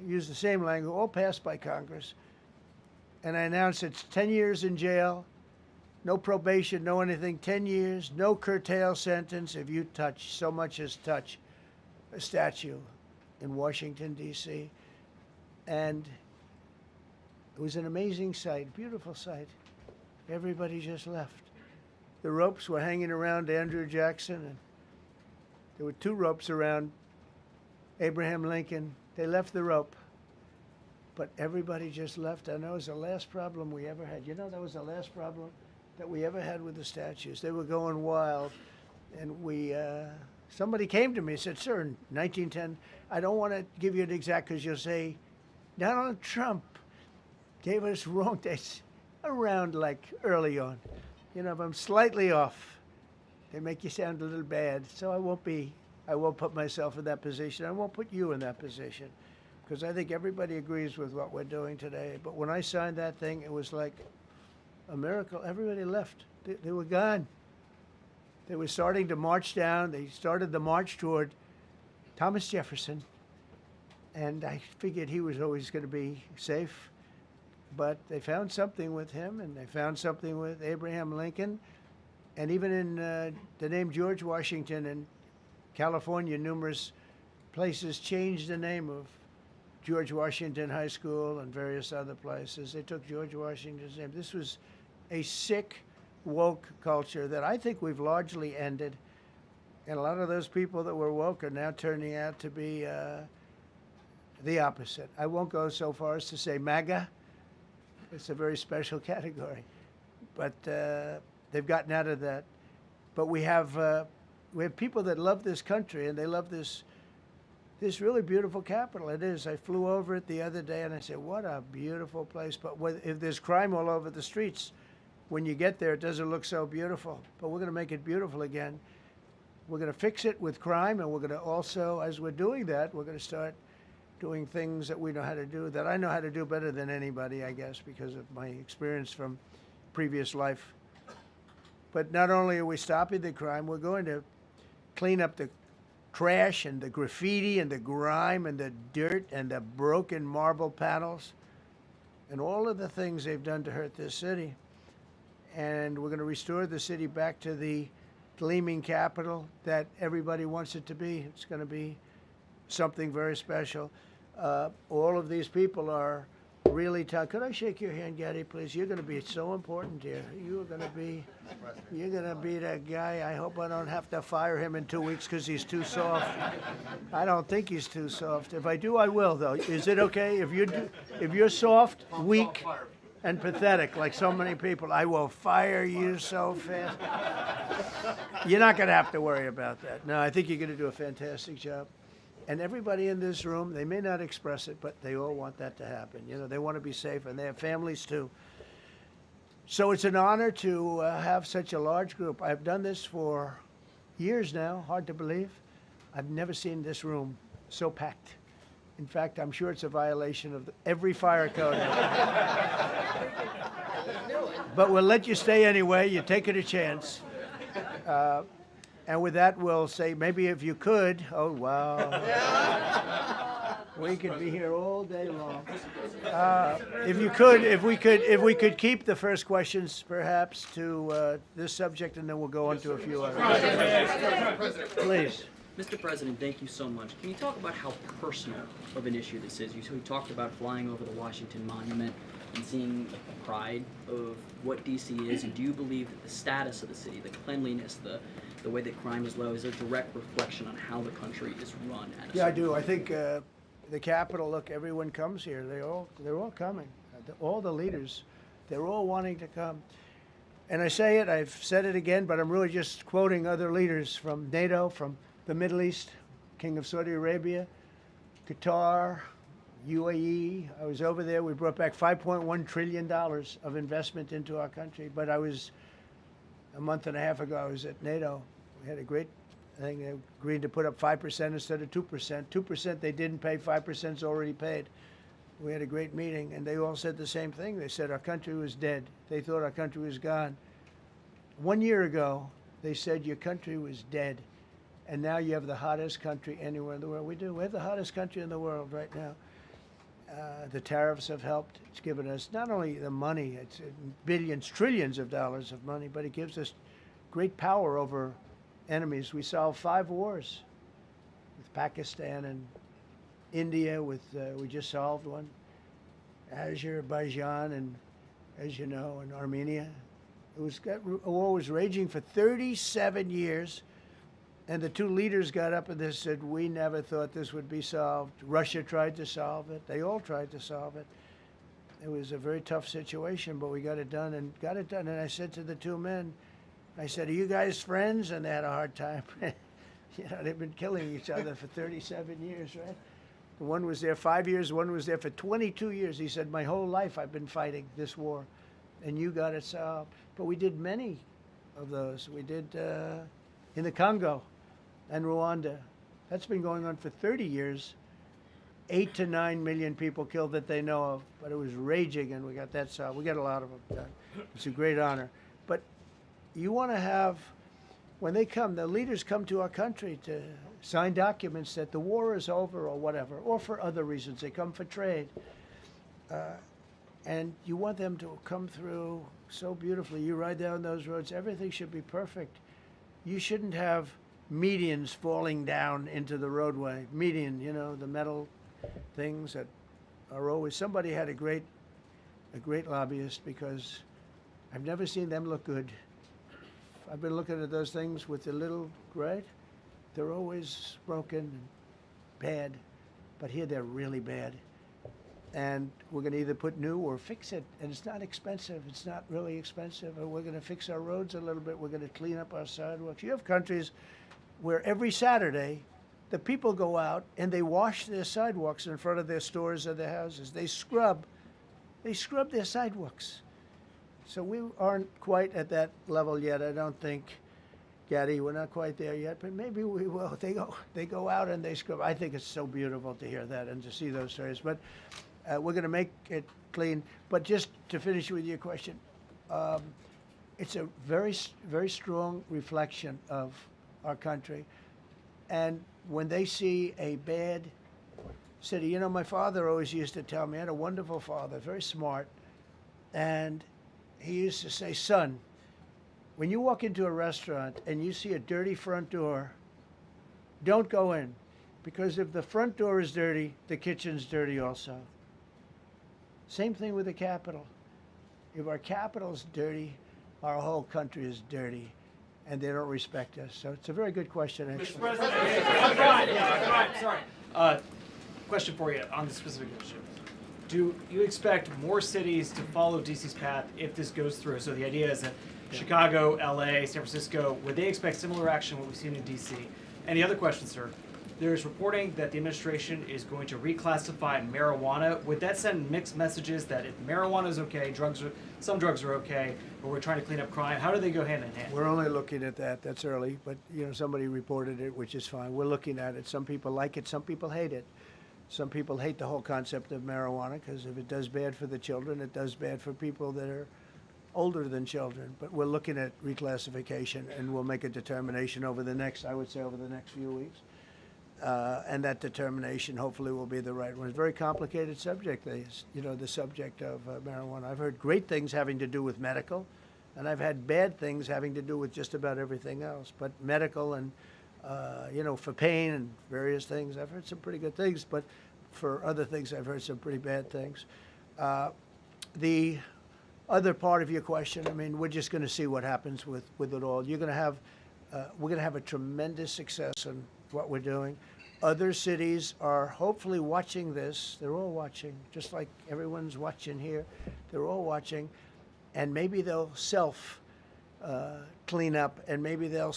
use the same language, all passed by Congress. And I announced it's 10 years in jail, no probation, no anything, 10 years, no curtail sentence if you touch, so much as touch a statue in Washington, D.C. And it was an amazing sight, beautiful sight. Everybody just left. The ropes were hanging around Andrew Jackson, and there were 2 ropes around Abraham Lincoln. They left the rope, but everybody just left. And that was the last problem we ever had. You know, that was the last problem that we ever had with the statues. They were going wild, and somebody came to me and said, sir, in 1910, I don't want to give you an exact because you'll say, Donald Trump gave us wrong dates around like early on. You know, if I'm slightly off, they make you sound a little bad. So I won't put myself in that position. I won't put you in that position, because I think everybody agrees with what we're doing today. But when I signed that thing, it was like a miracle. Everybody left. They were gone. They were starting to march down. They started the march toward Thomas Jefferson, and I figured he was always going to be safe. But they found something with him, and they found something with Abraham Lincoln, and even in the name George Washington in California, numerous places changed the name of George Washington High School and various other places. They took George Washington's name. This was a sick, woke culture that I think we've largely ended. And a lot of those people that were woke are now turning out to be the opposite. I won't go so far as to say MAGA. It's a very special category. But they've gotten out of that. But we have people that love this country, and they love this really beautiful capital. It is. I flew over it the other day, and I said, what a beautiful place. But if there's crime all over the streets, when you get there, it doesn't look so beautiful. But we're going to make it beautiful again. We're going to fix it with crime, and we're going to also, as we're doing that, we're going to start doing things that we know how to do, that I know how to do better than anybody, I guess, because of my experience from previous life. But not only are we stopping the crime, we're going to clean up the trash and the graffiti and the grime and the dirt and the broken marble panels and all of the things they've done to hurt this city. And we're going to restore the city back to the gleaming capital that everybody wants it to be. It's going to be something very special. All of these people are really tough. Could I shake your hand, Gaddy, please? You're going to be so important here. You're going to be that guy. I hope I don't have to fire him in 2 weeks because he's too soft. I don't think he's too soft. If I do, I will, though. Is it okay if you're soft, weak, and pathetic like so many people? I will fire you so fast. You're not going to have to worry about that. No, I think you're going to do a fantastic job. And everybody in this room, they may not express it, but they all want that to happen. You know, they want to be safe, and they have families too. So it's an honor to have such a large group. I've done this for years now, hard to believe. I've never seen this room so packed. In fact, I'm sure it's a violation of every fire code. But we'll let you stay anyway. You're taking a chance. And with that, we'll say, maybe if you could, oh, wow. We could be here all day long. If we could keep the first questions, perhaps, to this subject, and then we'll go on to a few others. Please. Mr. President, thank you so much. Can you talk about how personal of an issue this is? You talked about flying over the Washington Monument and seeing the pride of what D.C. is, and do you believe that the status of the city, the cleanliness, the way that crime is low, is a direct reflection on how the country is run? Yeah, I do. I think the Capitol, look, everyone comes here. They're all coming. All the leaders, they're all wanting to come. And I say it, I've said it again, but I'm really just quoting other leaders from NATO, from the Middle East, King of Saudi Arabia, Qatar, UAE. I was over there. We brought back $5.1 trillion of investment into our country. But a month and a half ago, I was at NATO. We had a great thing. They agreed to put up 5% instead of 2%. 2% they didn't pay, 5% is already paid. We had a great meeting, and they all said the same thing. They said our country was dead. They thought our country was gone. 1 year ago, they said your country was dead. And now you have the hottest country anywhere in the world. We do. We have the hottest country in the world right now. The tariffs have helped. It's given us not only the money, it's billions, trillions of dollars of money, but it gives us great power over enemies. We solved 5 wars with Pakistan and India. We just solved one. Azerbaijan and, as you know, and Armenia. A war was raging for 37 years. And the 2 leaders got up and they said, we never thought this would be solved. Russia tried to solve it. They all tried to solve it. It was a very tough situation, but we got it done. And I said to the 2 men, I said, are you guys friends? And they had a hard time. You know, they've been killing each other for 37 years, right? One was there 5 years, one was there for 22 years. He said, my whole life I've been fighting this war. and you got it solved. But we did many of those. We did in the Congo and Rwanda. That's been going on for 30 years. 8 to 9 million people killed that they know of, but it was raging, and we got that solved. We got a lot of them done. It's a great honor. But you want to have, when they come, the leaders come to our country to sign documents that the war is over or whatever, or for other reasons. They come for trade. And you want them to come through so beautifully. You ride down those roads, everything should be perfect. You shouldn't have medians falling down into the roadway. Median, you know, the metal things that are always, somebody had a great lobbyist, because I've never seen them look good. I've been looking at those things with the little, right? They're always broken and bad, but here they're really bad. And we're going to either put new or fix it, and it's not expensive. It's not really expensive. And we're going to fix our roads a little bit. We're going to clean up our sidewalks. You have countries where every Saturday the people go out and they wash their sidewalks in front of their stores or their houses. They scrub their sidewalks. So we aren't quite at that level yet, I don't think, Gaddy. We're not quite there yet, but maybe we will. They go out and they scrub. I think it's so beautiful to hear that and to see those stories. But we're going to make it clean. But just to finish with your question, it's a very, very strong reflection of our country. And when they see a bad city, you know, my father always used to tell me, I had a wonderful father, very smart, and he used to say, son, when you walk into a restaurant and you see a dirty front door, don't go in, because if the front door is dirty, the kitchen's dirty also. Same thing with the Capitol. If our Capitol's dirty, our whole country is dirty, and they don't respect us. So it's a very good question, actually. Mr. President, sorry. Question for you on the specific issue. Do you expect more cities to follow DC's path if this goes through? So the idea is that Chicago, LA, San Francisco, would they expect similar action what we've seen in DC? And the other question, sir, there's reporting that the administration is going to reclassify marijuana. Would that send mixed messages that if marijuana is okay, some drugs are okay, but we're trying to clean up crime? How do they go hand in hand? We're only looking at that. That's early, but you know, somebody reported it, which is fine. We're looking at it. Some people like it, some people hate it. Some people hate the whole concept of marijuana, because if it does bad for the children, it does bad for people that are older than children. But we're looking at reclassification, and we'll make a determination over the next, I would say, over the next few weeks. And that determination hopefully will be the right one. It's a very complicated subject, the subject of marijuana. I've heard great things having to do with medical, and I've had bad things having to do with just about everything else. But medical and, for pain and various things, I've heard some pretty good things, but for other things, I've heard some pretty bad things. The other part of your question, I mean, we're just going to see what happens with it all. We're going to have a tremendous success in what we're doing. Other cities are hopefully watching this. They're all watching, just like everyone's watching here. They're all watching, and maybe they'll clean up, and maybe they'll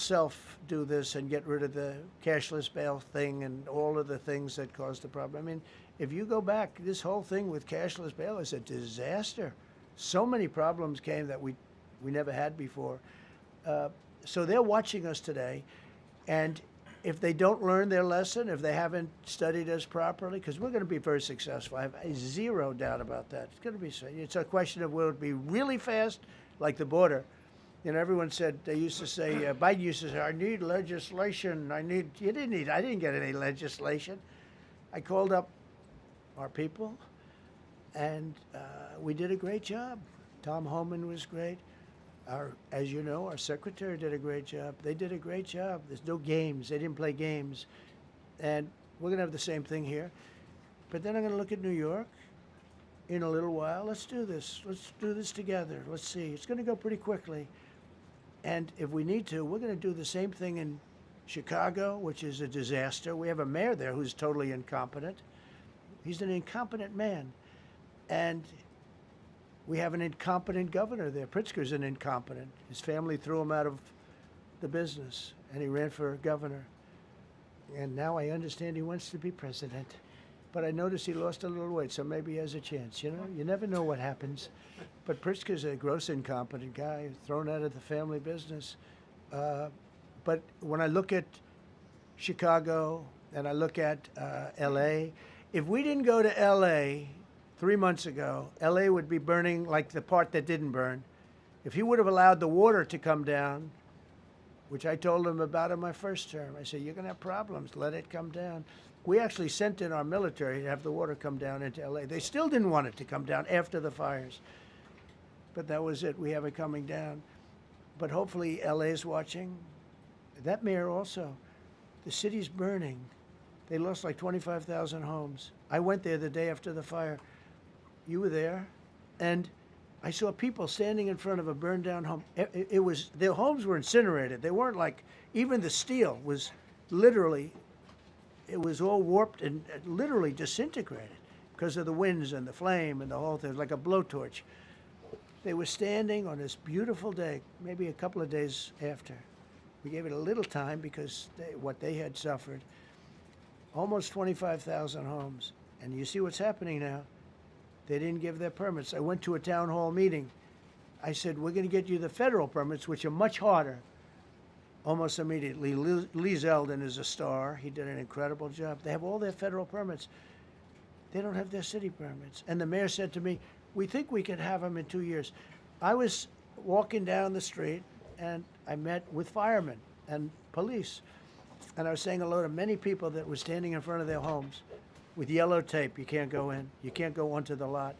do this and get rid of the cashless bail thing and all of the things that caused the problem. I mean, if you go back, this whole thing with cashless bail is a disaster. So many problems came that we never had before. So they're watching us today, and if they don't learn their lesson, if they haven't studied us properly, because we're going to be very successful. I have zero doubt about that. It's going to be. It's a question of will it be really fast, like the border. You know, everyone said, they used to say, Biden used to say, I need legislation. I didn't get any legislation. I called up our people, and we did a great job. Tom Homan was great. As you know, our secretary did a great job. They did a great job. There's no games. They didn't play games. And we're going to have the same thing here. But then I'm going to look at New York in a little while. Let's do this. Let's do this together. Let's see. It's going to go pretty quickly. And if we need to, we're going to do the same thing in Chicago, which is a disaster. We have a mayor there who's totally incompetent. He's an incompetent man. And we have an incompetent governor there. Pritzker's an incompetent. His family threw him out of the business, and he ran for governor. And now I understand he wants to be president. but I noticed he lost a little weight, so maybe he has a chance. You know, you never know what happens. But Pritzker's a gross incompetent guy, thrown out of the family business. But when I look at Chicago and I look at L.A., if we didn't go to L.A. 3 months ago, L.A. would be burning like the part that didn't burn. If he would have allowed the water to come down, which I told him about in my first term, I said, you're going to have problems, let it come down. We actually sent in our military to have the water come down into L.A. They still didn't want it to come down after the fires. But that was it. We have it coming down. But hopefully L.A. is watching. That mayor also. The city's burning. They lost like 25,000 homes. I went there the day after the fire. You were there. And I saw people standing in front of a burned down home. It was, their homes were incinerated. They weren't like, even the steel was literally, it was all warped and literally disintegrated because of the winds and the flame and the whole thing, like a blowtorch. They were standing on this beautiful day, maybe a couple of days after. We gave it a little time because what they had suffered. Almost 25,000 homes. And you see what's happening now. They didn't give their permits. I went to a town hall meeting. I said, we're going to get you the federal permits, which are much harder. Almost immediately. Lee Zeldin is a star. He did an incredible job. They have all their federal permits. They don't have their city permits. And the mayor said to me, we think we could have them in 2 years. I was walking down the street, and I met with firemen and police. And I was saying hello to many people that were standing in front of their homes with yellow tape. You can't go in. You can't go onto the lot.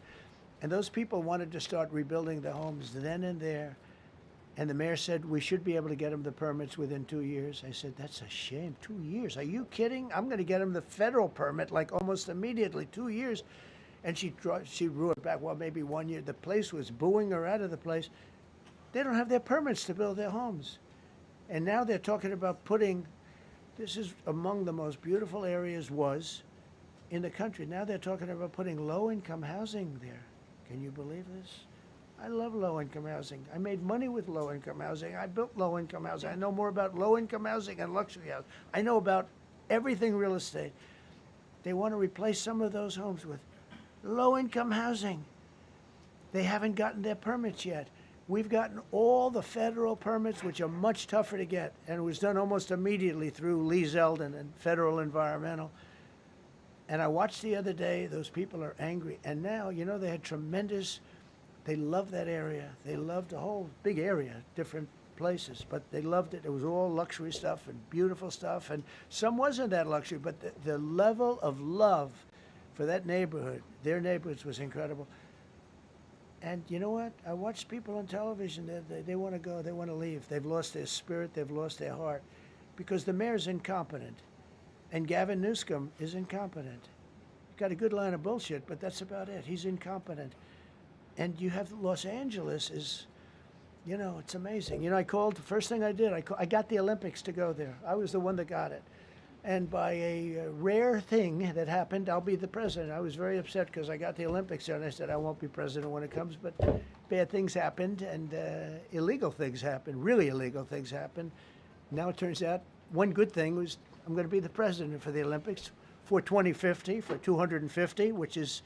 And those people wanted to start rebuilding their homes then and there. And the mayor said, we should be able to get them the permits within 2 years. I said, that's a shame. 2 years? Are you kidding? I'm going to get them the federal permit like almost immediately. 2 years. And she drew it back. Well, maybe 1 year. The place was booing her out of the place. They don't have their permits to build their homes. And now they're talking about putting, this is among the most beautiful areas was in the country. Now they're talking about putting low-income housing there. Can you believe this? I love low-income housing. I made money with low-income housing. I built low-income housing. I know more about low-income housing and luxury housing. I know about everything real estate. They want to replace some of those homes with low-income housing. They haven't gotten their permits yet. We've gotten all the federal permits, which are much tougher to get, and it was done almost immediately through Lee Zeldin and Federal Environmental. And I watched the other day, those people are angry. And now, you know, they had tremendous, they loved that area. They loved the whole big area, different places, but they loved it. It was all luxury stuff and beautiful stuff, and some wasn't that luxury, but the level of love for that neighborhood, their neighborhoods, was incredible. And you know what? I watch people on television, they want to go, they want to leave. They've lost their spirit, they've lost their heart, because the mayor's incompetent. And Gavin Newsom is incompetent. Got a good line of bullshit, but that's about it. He's incompetent. And you have Los Angeles is, you know, it's amazing. You know, I called, the first thing I did, I got the Olympics to go there. I was the one that got it. And by a rare thing that happened, I'll be the president. I was very upset because I got the Olympics there, and I said I won't be president when it comes. But bad things happened, and illegal things happened, really illegal things happened. Now it turns out one good thing was I'm going to be the president for the Olympics for 2050, for 250, which is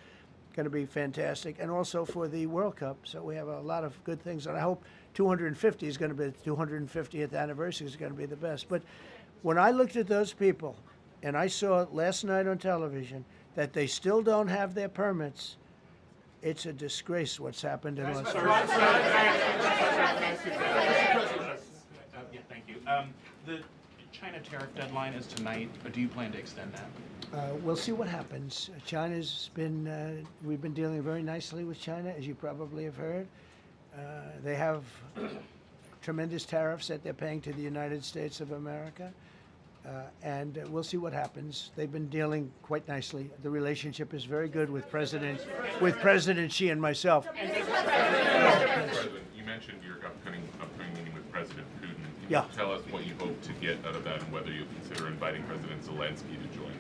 going to be fantastic, and also for the World Cup. So we have a lot of good things, and I hope 250 is going to be the 250th anniversary is going to be the best. But when I looked at those people, and I saw last night on television that they still don't have their permits, it's a disgrace what's happened in Los Angeles. Yeah, thank you. The China tariff deadline is tonight, but do you plan to extend that? We'll see what happens. China's been, we've been dealing very nicely with China, as you probably have heard. They have tremendous tariffs that they're paying to the United States of America. And we'll see what happens. They've been dealing quite nicely. The relationship is very good with President Xi and myself. President, you mentioned your upcoming meeting with President Putin. Can Yeah. you tell us what you hope to get out of that and whether you'll consider inviting President Zelensky to join?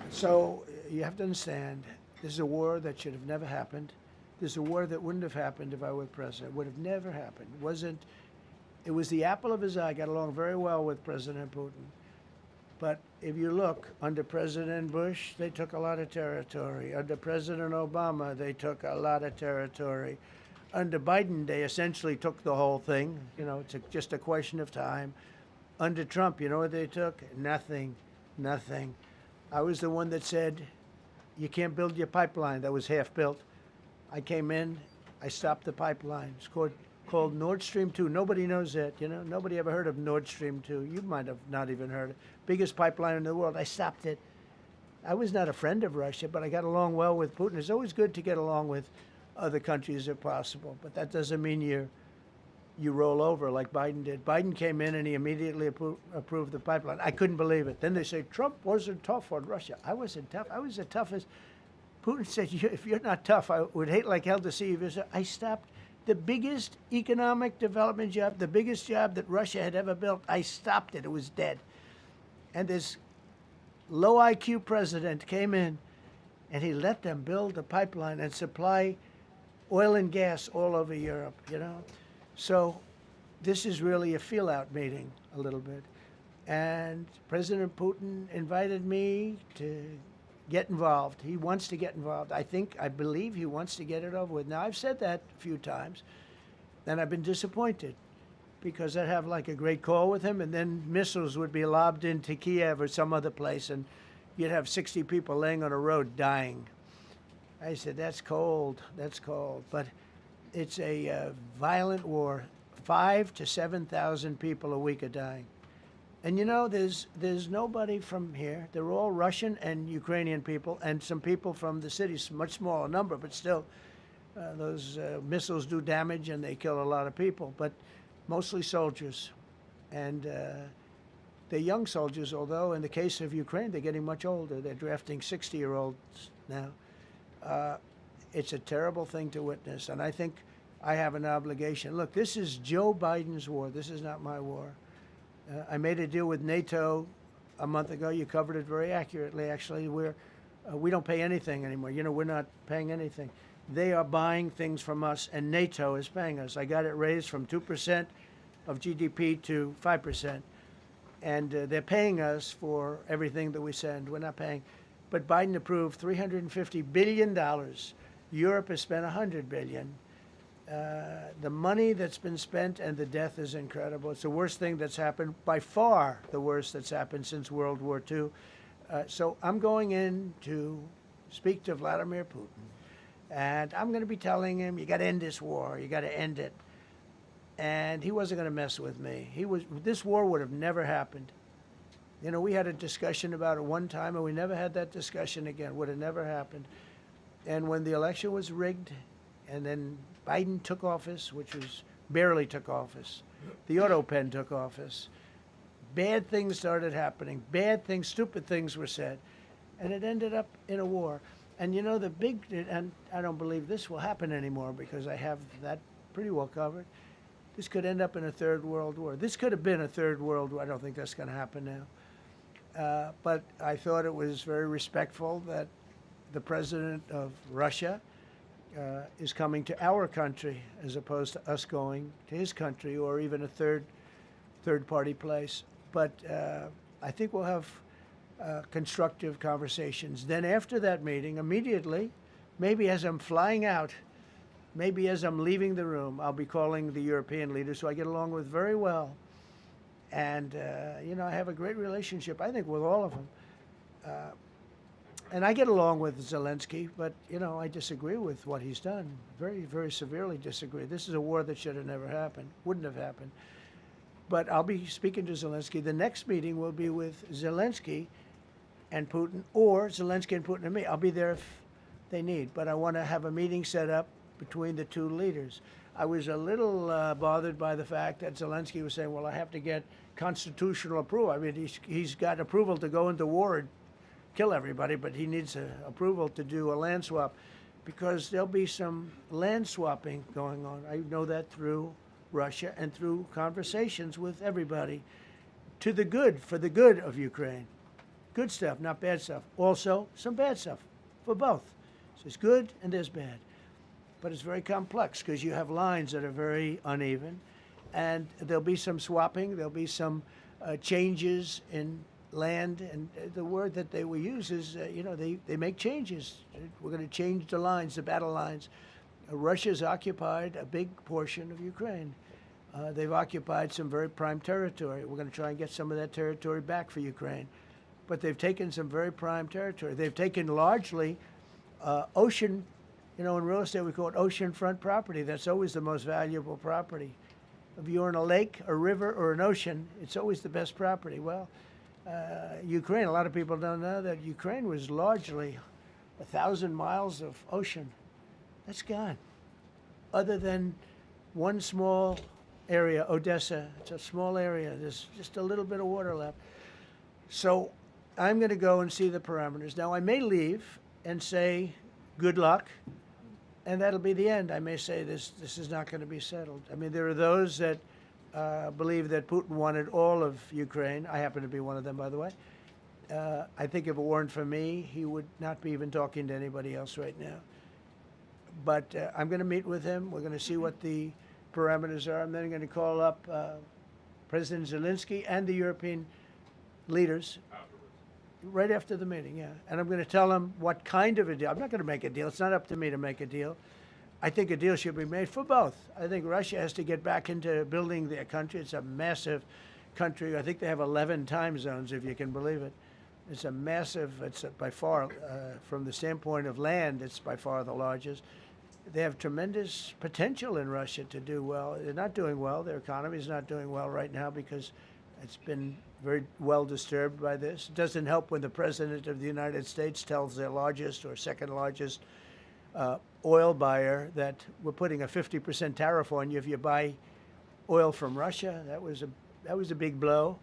So you have to understand, this is a war that should have never happened. This is a war that wouldn't have happened if I were president. Would have never happened. It was the apple of his eye. I got along very well with President Putin. But if you look, under President Bush, they took a lot of territory. Under President Obama, they took a lot of territory. Under Biden, they essentially took the whole thing. You know, it's just a question of time. Under Trump, you know what they took? Nothing, nothing. I was the one that said, you can't build your pipeline. That was half built. I came in, I stopped the pipeline. It's called Nord Stream 2. Nobody knows that, you know. Nobody ever heard of Nord Stream 2. You might have not even heard it. Biggest pipeline in the world. I stopped it. I was not a friend of Russia, but I got along well with Putin. It's always good to get along with other countries if possible, but that doesn't mean you roll over like Biden did. Biden came in and he immediately approved the pipeline. I couldn't believe it. Then they say Trump wasn't tough on Russia. I wasn't tough. I was the toughest. Putin said, if you're not tough, I would hate like hell to see you. I stopped the biggest economic development job, the biggest job that Russia had ever built. I stopped it. It was dead. And this low IQ president came in and he let them build a pipeline and supply oil and gas all over Europe, you know. So this is really a feel-out meeting a little bit. And President Putin invited me to get involved. He wants to get involved. I believe he wants to get it over with. Now, I've said that a few times, and I've been disappointed because I'd have like a great call with him, and then missiles would be lobbed into Kiev or some other place, and you'd have 60 people laying on a road dying. I said, that's cold, that's cold. But it's a violent war. 5,000 to 7,000 people a week are dying. And you know, there's nobody from here. They're all Russian and Ukrainian people, and some people from the cities, much smaller number, but still, those missiles do damage and they kill a lot of people, but mostly soldiers. And they're young soldiers, although in the case of Ukraine, they're getting much older. They're drafting 60-year-olds now. It's a terrible thing to witness, and I think I have an obligation. Look, this is Joe Biden's war. This is not my war. I made a deal with NATO a month ago. You covered it very accurately, actually. We don't pay anything anymore. You know, we're not paying anything. They are buying things from us, and NATO is paying us. I got it raised from 2% of GDP to 5%. And they're paying us for everything that we send. We're not paying. But Biden approved $350 billion. Europe has spent $100 billion. The money that's been spent and the death is incredible. It's the worst thing that's happened, by far the worst that's happened since World War II. So I'm going in to speak to Vladimir Putin. And I'm going to be telling him, you got to end this war. You got to end it. And he wasn't going to mess with me. This war would have never happened. You know, we had a discussion about it one time, and we never had that discussion again. Would have never happened. And when the election was rigged, and then Biden took office, which was barely took office, the auto pen took office, bad things started happening. Bad things, stupid things were said. And it ended up in a war. And you know, and I don't believe this will happen anymore because I have that pretty well covered. This could end up in a third world war. This could have been a third world war. I don't think that's going to happen now. But I thought it was very respectful that the president of Russia is coming to our country as opposed to us going to his country or even a third-party place. But I think we'll have constructive conversations. Then after that meeting, immediately, maybe as I'm flying out, maybe as I'm leaving the room, I'll be calling the European leaders who I get along with very well. And, you know, I have a great relationship, I think, with all of them. And I get along with Zelensky, but, you know, I disagree with what he's done. Very, very severely disagree. This is a war that should have never happened, wouldn't have happened. But I'll be speaking to Zelensky. The next meeting will be with Zelensky and Putin, or Zelensky and Putin and me. I'll be there if they need. But I want to have a meeting set up between the two leaders. I was a little bothered by the fact that Zelensky was saying, well, I have to get constitutional approval. I mean, he's got approval to go into war and kill everybody, but he needs approval to do a land swap because there'll be some land swapping going on. I know that through Russia and through conversations with everybody to the good, for the good of Ukraine. Good stuff, not bad stuff. Also, some bad stuff for both. So there's good and there's bad. But it's very complex because you have lines that are very uneven. And there'll be some swapping. There'll be some changes in land, and the word that they will use is, they make changes. We're going to change the lines, the battle lines. Russia's occupied a big portion of Ukraine. They've occupied some very prime territory. We're going to try and get some of that territory back for Ukraine. But they've taken some very prime territory. They've taken largely ocean, in real estate we call it oceanfront property. That's always the most valuable property. If you're in a lake, a river, or an ocean, it's always the best property. Well, Ukraine, a lot of people don't know that Ukraine was largely 1,000 miles of ocean. That's gone. Other than one small area, Odessa, it's a small area. There's just a little bit of water left. So I'm going to go and see the parameters. Now, I may leave and say, good luck, and that'll be the end. I may say this is not going to be settled. I mean, there are those that believe that Putin wanted all of Ukraine. I happen to be one of them, by the way. I think if it weren't for me, he would not be even talking to anybody else right now. But I'm going to meet with him. We're going to see what the parameters are. I'm then going to call up President Zelensky and the European leaders right after the meeting, yeah. And I'm going to tell them what kind of a deal. I'm not going to make a deal. It's not up to me to make a deal. I think a deal should be made for both. I think Russia has to get back into building their country. It's a massive country. I think they have 11 time zones, if you can believe it. It's a massive, it's by far, from the standpoint of land, it's by far the largest. They have tremendous potential in Russia to do well. They're not doing well. Their economy is not doing well right now because it's been very well disturbed by this. It doesn't help when the President of the United States tells their largest or second largest oil buyer that we're putting a 50% tariff on you if you buy oil from Russia. That was a big blow.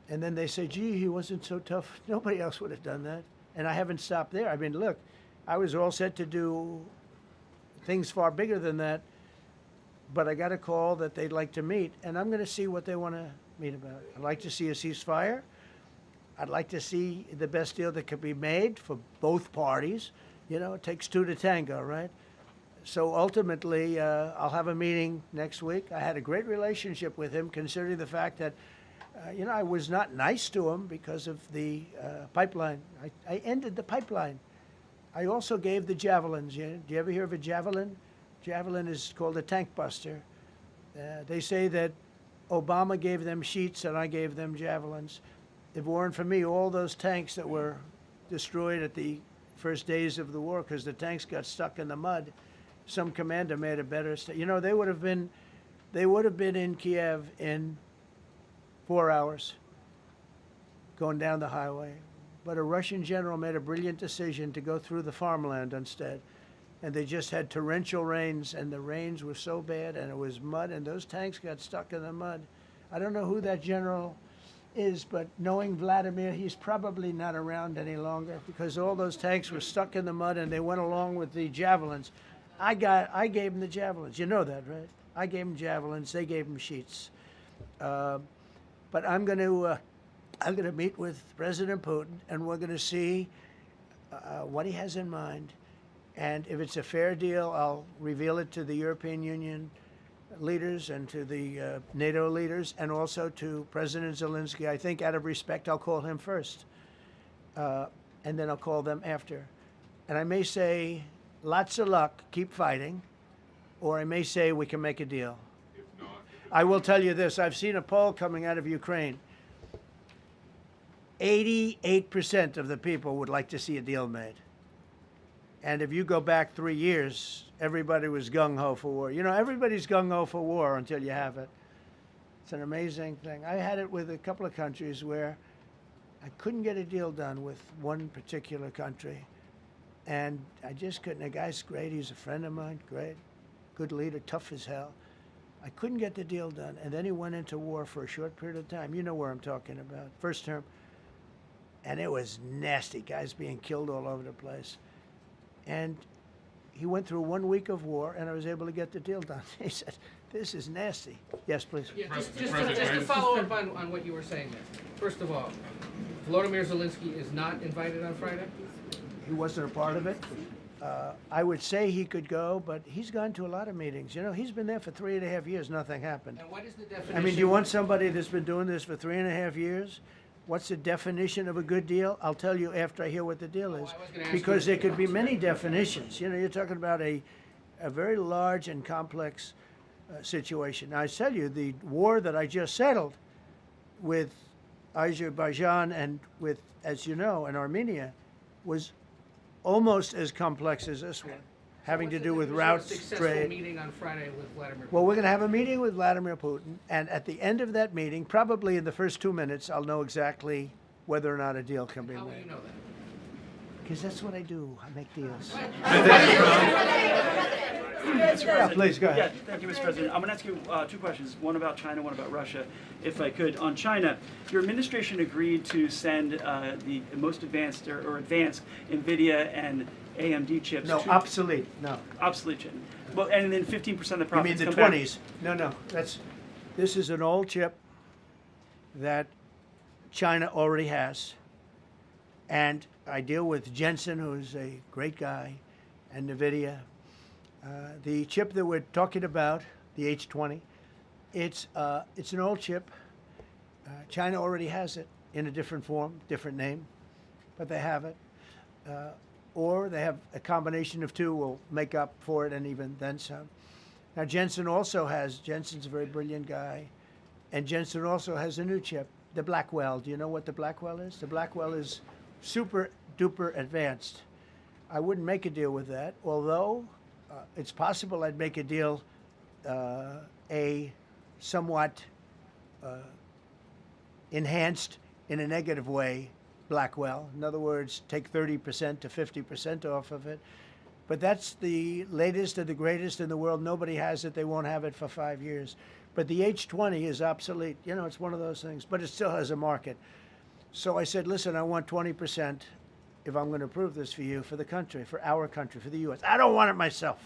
And then they say, gee, he wasn't so tough. Nobody else would have done that. And I haven't stopped there. I mean, look, I was all set to do things far bigger than that, but I got a call that they'd like to meet, and I'm going to see what they want to meet about. I'd like to see a ceasefire. I'd like to see the best deal that could be made for both parties. It takes two to tango, right? So ultimately, I'll have a meeting next week. I had a great relationship with him, considering the fact that, I was not nice to him because of the pipeline. I ended the pipeline. I also gave the javelins. Do you ever hear of a javelin? Javelin is called a tank buster. They say that Obama gave them sheets and I gave them javelins. If it weren't for me, all those tanks that were destroyed at the first days of the war because the tanks got stuck in the mud, some commander made a better they would have been in Kiev in 4 hours going down the highway. But a Russian general made a brilliant decision to go through the farmland instead. And they just had torrential rains, and the rains were so bad, and it was mud, and those tanks got stuck in the mud. I don't know who that general is, but knowing Vladimir, he's probably not around any longer because all those tanks were stuck in the mud, and they went along with the javelins. I gave them the javelins. You know that, right? I gave them javelins. They gave them sheets. But I'm going to meet with President Putin, and we're going to see what he has in mind. And if it's a fair deal, I'll reveal it to the European Union leaders and to the NATO leaders and also to President Zelensky. I think out of respect, I'll call him first, and then I'll call them after. And I may say, lots of luck, keep fighting, or I may say we can make a deal. If not, I will tell you this. I've seen a poll coming out of Ukraine. 88% of the people would like to see a deal made. And if you go back 3 years, everybody was gung-ho for war. Everybody's gung-ho for war until you have it. It's an amazing thing. I had it with a couple of countries where I couldn't get a deal done with one particular country. And I just couldn't. The guy's great. He's a friend of mine. Great. Good leader. Tough as hell. I couldn't get the deal done. And then he went into war for a short period of time. You know where I'm talking about. First term. And it was nasty. Guys being killed all over the place. And he went through 1 week of war, and I was able to get the deal done. He said, this is nasty. Yes, please. Yeah, just to follow up on what you were saying there. First of all, Volodymyr Zelensky is not invited on Friday? He wasn't a part of it. I would say he could go, but he's gone to a lot of meetings. He's been there for 3.5 years. Nothing happened. And what is the definition? I mean, do you want somebody that's been doing this for 3.5 years What's the definition of a good deal? I'll tell you after I hear what the deal is. I was gonna ask Because you- there could be many definitions. You know, you're talking about a very large and complex situation. Now, I tell you, the war that I just settled with Azerbaijan and with, as you know, and Armenia was almost as complex as this one, having to do with routes, Successful trade. meeting on Friday with Vladimir. Well, we're going to have a meeting with Vladimir Putin, and at the end of that meeting, probably in the first 2 minutes, I'll know exactly whether or not a deal can be How will you made. know that? Because that's what I do. I make deals. Mr. Yeah, please, go ahead. Yeah, thank you, Mr. President. I'm going to ask you two questions, one about China, one about Russia, if I could. On China, your administration agreed to send the most advanced or advanced NVIDIA and AMD chips. No, obsolete, no. Obsolete chip. Well, and then 15% of the You mean profits the come back. 20s? No, this is an old chip that China already has. And I deal with Jensen, who's a great guy, and NVIDIA. The chip that we're talking about, the H20, it's an old chip. China already has it in a different form, different name, but they have it. Or they have a combination of two will make up for it and even then some. Now Jensen's a very brilliant guy, and Jensen also has a new chip, the Blackwell. Do you know what the Blackwell is? The Blackwell is super duper advanced. I wouldn't make a deal with that, although it's possible I'd make a deal, a somewhat enhanced in a negative way Blackwell. In other words, take 30% to 50% off of it. But that's the latest and the greatest in the world. Nobody has it. They won't have it for 5 years. But the H20 is obsolete. You know, it's one of those things. But it still has a market. So I said, listen, I want 20% if I'm going to approve this for you, for the country, for our country, for the U.S. I don't want it myself.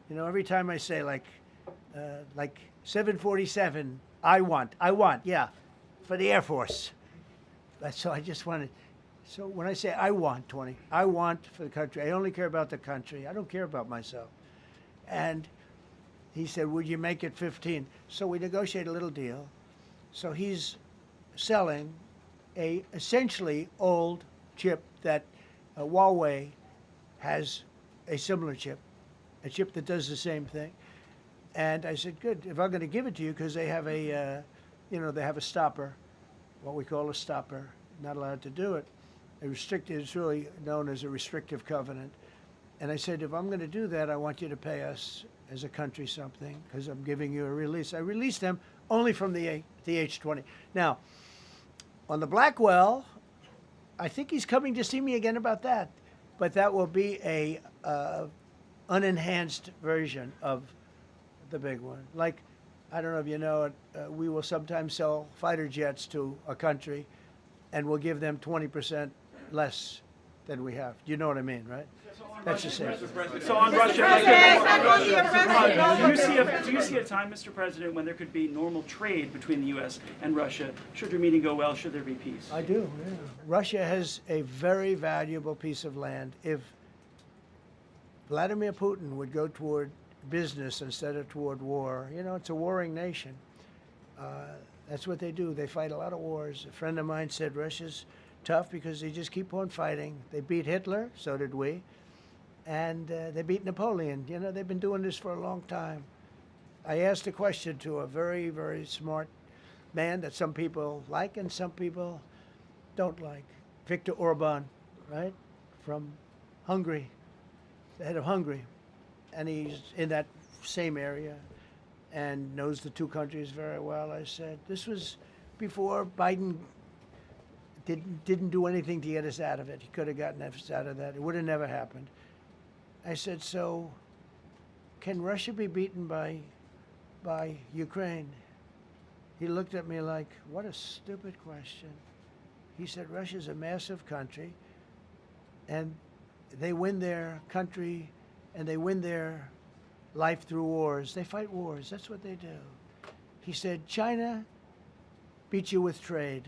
You know, every time I say like 747, I want, yeah, for the Air Force. So I just wanted, so when I say I want 20, I want for the country. I only care about the country. I don't care about myself. And he said, would you make it 15? So we negotiated a little deal. So he's selling a essentially old chip that Huawei has a similar chip, a chip that does the same thing. And I said, good, if I'm going to give it to you, because they have a, they have a stopper, what we call a stopper, not allowed to do it. It's really known as a restrictive covenant. And I said, if I'm going to do that, I want you to pay us as a country something, because I'm giving you a release. I released them only from the H20. Now, on the Blackwell, I think he's coming to see me again about that. But that will be a unenhanced version of the big one. Like, I don't know if you know it, we will sometimes sell fighter jets to a country, and we'll give them 20% less than we have. You know what I mean, right? That's the same. So on Russia, do you see a time, Mr. President, when there could be normal trade between the U.S. and Russia? Should your meeting go well? Should there be peace? I do, yeah. Russia has a very valuable piece of land. If Vladimir Putin would go toward business instead of toward war, it's a warring nation. That's what they do. They fight a lot of wars. A friend of mine said Russia's tough because they just keep on fighting. They beat Hitler, so did we. And they beat Napoleon. They've been doing this for a long time. I asked a question to a very, very smart man that some people like and some people don't like. Viktor Orban, right? From Hungary, the head of Hungary. And he's in that same area and knows the two countries very well. I said, this was before Biden didn't do anything to get us out of it. He could have gotten us out of that. It would have never happened. I said, so can Russia be beaten by Ukraine? He looked at me like, what a stupid question. He said, Russia's a massive country, and they win their country and they win their life through wars. They fight wars. That's what they do. He said, China beats you with trade.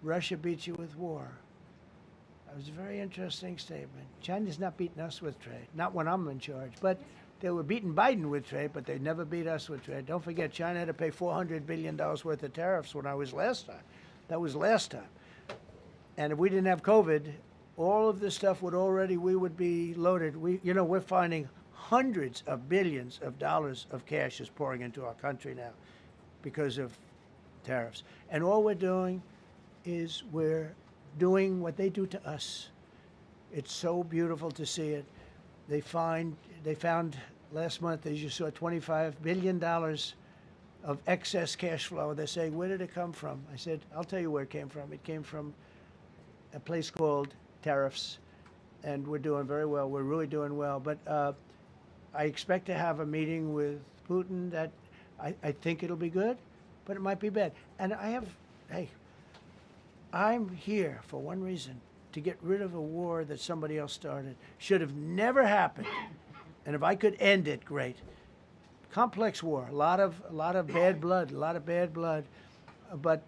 Russia beats you with war. That was a very interesting statement. China's not beating us with trade, not when I'm in charge. But they were beating Biden with trade, but they never beat us with trade. Don't forget, China had to pay $400 billion worth of tariffs when I was last time. That was last time. And if we didn't have COVID, all of this stuff we would be loaded. We're finding hundreds of billions of dollars of cash is pouring into our country now because of tariffs. And all we're doing is we're doing what they do to us. It's so beautiful to see it. They found last month, as you saw, $25 billion of excess cash flow. They're saying, where did it come from? I said, I'll tell you where it came from. It came from a place called tariffs, and we're doing very well. We're really doing well. But I expect to have a meeting with Putin that I think it'll be good, but it might be bad. And I'm here for one reason, to get rid of a war that somebody else started. Should have never happened. And if I could end it, great. Complex war, a lot of bad blood, But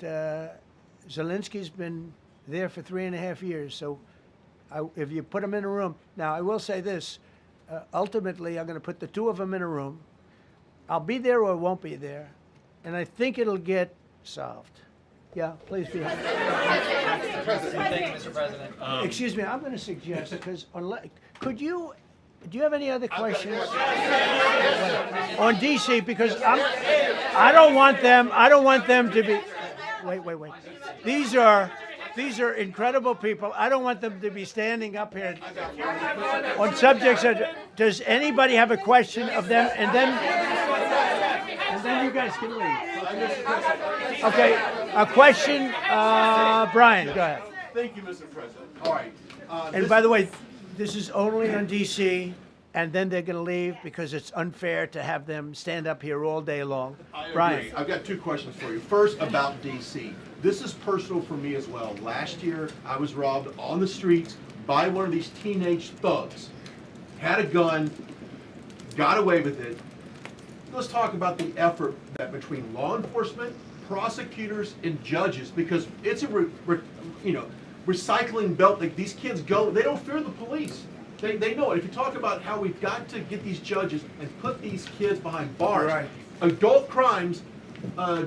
Zelensky's been there for 3.5 years. So if you put him in a room, now I will say this, ultimately I'm going to put the two of them in a room. I'll be there or I won't be there. And I think it'll get solved. Yeah, please be. Thank you, Mr. President. Excuse me, I'm going to suggest, because do you have any other questions on D.C.? Because I don't want them to be. Wait. These are incredible people. I don't want them to be standing up here on subjects that. Does anybody have a question of them? And then you guys can leave. Okay, a question, Brian. Go ahead. Thank you, Mr. President. All right. And by the way, this is only on D.C., and then they're going to leave because it's unfair to have them stand up here all day long. I agree. Brian. I've got two questions for you. First, about D.C. This is personal for me as well. Last year, I was robbed on the streets by one of these teenage thugs. Had a gun, got away with it. Let's talk about the effort that between law enforcement, prosecutors, and judges, because it's a recycling belt. Like, these kids go, they don't fear the police. They know it. If you talk about how we've got to get these judges and put these kids behind bars, right. Adult crimes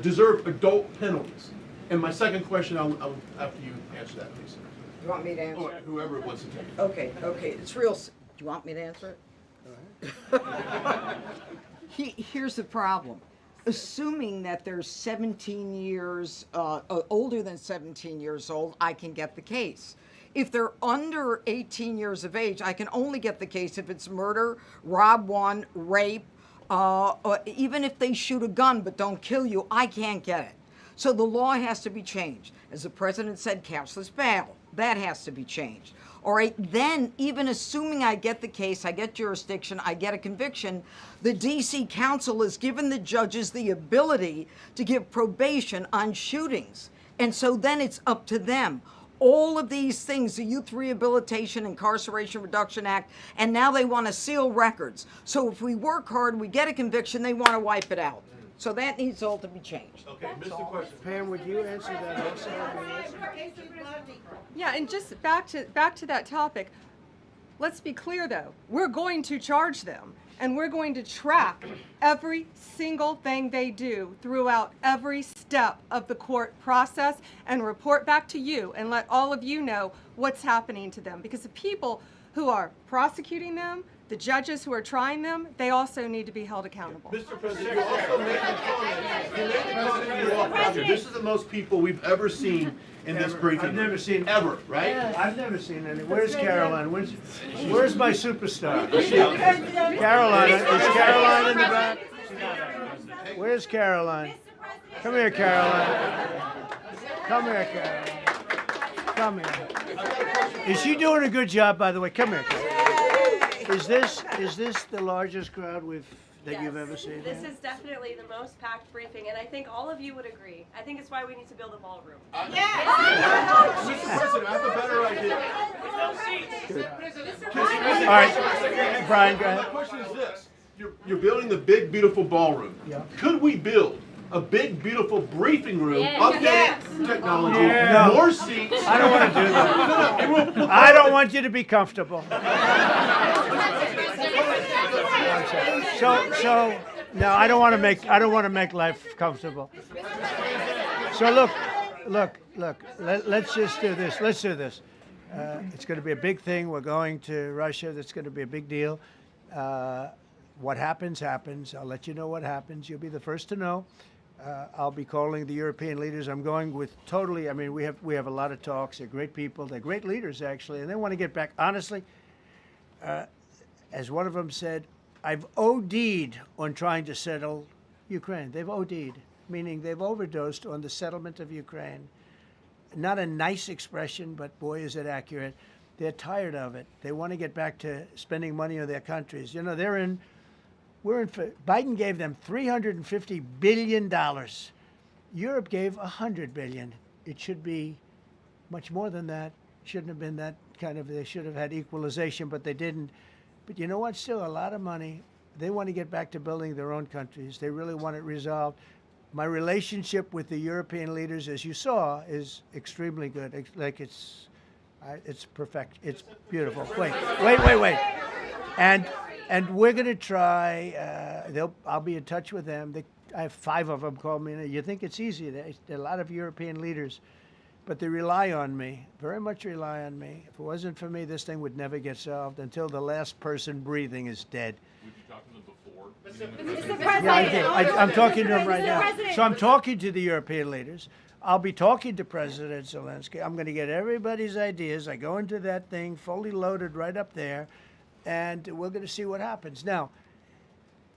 deserve adult penalties. And my second question, I'll after you answer that, please. Do you want me to answer? Oh, whoever wants to take it. Okay. It's real. Do you want me to answer it? Here's the problem. Assuming that they're 17 years, older than 17 years old, I can get the case. If they're under 18 years of age, I can only get the case if it's murder, rob one, rape, or even if they shoot a gun but don't kill you, I can't get it. So the law has to be changed. As the president said, cashless bail. That has to be changed. All right, then even assuming I get the case, I get jurisdiction, I get a conviction, the D.C. Council has given the judges the ability to give probation on shootings. And so then it's up to them. All of these things, the Youth Rehabilitation Incarceration Reduction Act, and now they want to seal records. So if we work hard, we get a conviction, they want to wipe it out. So that needs all to be changed. Okay, Mr. Question. Pam, would you answer that also? Yeah, and just back to that topic, let's be clear though, we're going to charge them and we're going to track every single thing they do throughout every step of the court process and report back to you and let all of you know what's happening to them, because the people who are prosecuting them, the judges who are trying them, they also need to be held accountable. Mr. President, you also made the comment. You made the comment when you walked out here. This is the most people we've ever seen in this briefing. I've never seen ever, right? I've never seen any. Where's Caroline? Where's my superstar? Caroline. Is Caroline in the back? Where's Caroline? Come here, Caroline. Come here, Caroline. Come here. Is she doing a good job, by the way? Come here, Caroline. Is this the largest crowd that you've ever seen? This is definitely the most packed briefing, and I think all of you would agree. I think it's why we need to build a ballroom. Mr. President, I have a better idea. All right, Brian, go ahead. My question is this. You're building the big, beautiful ballroom. Yeah. Could we build a big, beautiful briefing room, updated technology, No. more seats? I don't want to do that. I don't want you to be comfortable. So no, I don't want to make life comfortable. So look, look. Let's just do this. Let's do this. It's going to be a big thing. We're going to Russia. That's going to be a big deal. What happens, happens. I'll let you know what happens. You'll be the first to know. I'll be calling the European leaders. I'm going with totally. I mean, we have a lot of talks. They're great people. They're great leaders, actually, and they want to get back. Honestly, as one of them said, I've OD'd on trying to settle Ukraine. They've OD'd, meaning they've overdosed on the settlement of Ukraine. Not a nice expression, but boy, is it accurate. They're tired of it. They want to get back to spending money on their countries. You know, Biden gave them $350 billion. Europe gave $100 billion. It should be much more than that. Shouldn't have been that kind of, they should have had equalization, but they didn't. But you know what? Still a lot of money. They want to get back to building their own countries. They really want it resolved. My relationship with the European leaders, as you saw, is extremely good. It's perfect. It's beautiful. Wait. And we're going to try. I'll be in touch with them. I have 5 of them call me. You think it's easy? There are a lot of European leaders, but they rely on me. Very much rely on me. If it wasn't for me, this thing would never get solved until the last person breathing is dead. Would you talk to them before? Mr. President. Yeah, I did. I'm talking to them right now. So I'm talking to the European leaders. I'll be talking to President Zelensky. I'm going to get everybody's ideas. I go into that thing fully loaded right up there, and we're going to see what happens. Now,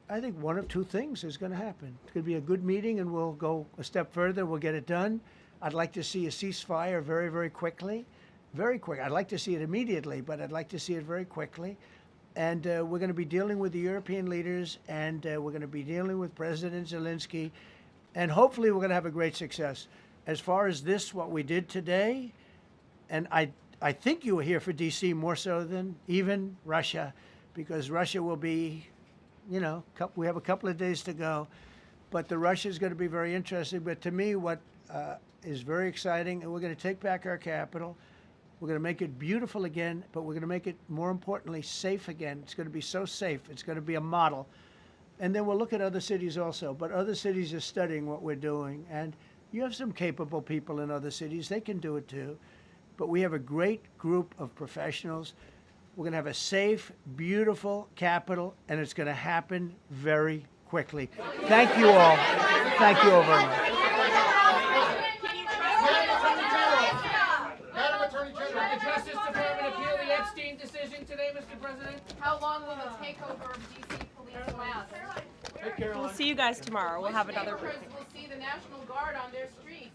I think one of 2 things is going to happen. It's going to be a good meeting, and we'll go a step further. We'll get it done. I'd like to see a ceasefire very, very quickly. Very quick. I'd like to see it immediately, but I'd like to see it very quickly. And we're going to be dealing with the European leaders, and we're going to be dealing with President Zelensky, and hopefully we're going to have a great success. As far as this, what we did today, and I think you were here for D.C. more so than even Russia, because Russia will be, you know, we have a couple of days to go, but the Russia is going to be very interesting. But to me, what is very exciting, and we're going to take back our capital. We're going to make it beautiful again, but we're going to make it, more importantly, safe again. It's going to be so safe. It's going to be a model. And then we'll look at other cities also. But other cities are studying what we're doing. And you have some capable people in other cities. They can do it too. But we have a great group of professionals. We're going to have a safe, beautiful capital, and it's going to happen very quickly. Thank you all. Thank you all very much. Today, Mr. President? How long will the takeover of D.C. police last? We'll see you guys tomorrow. We'll have another briefing. We'll see the National Guard on their streets.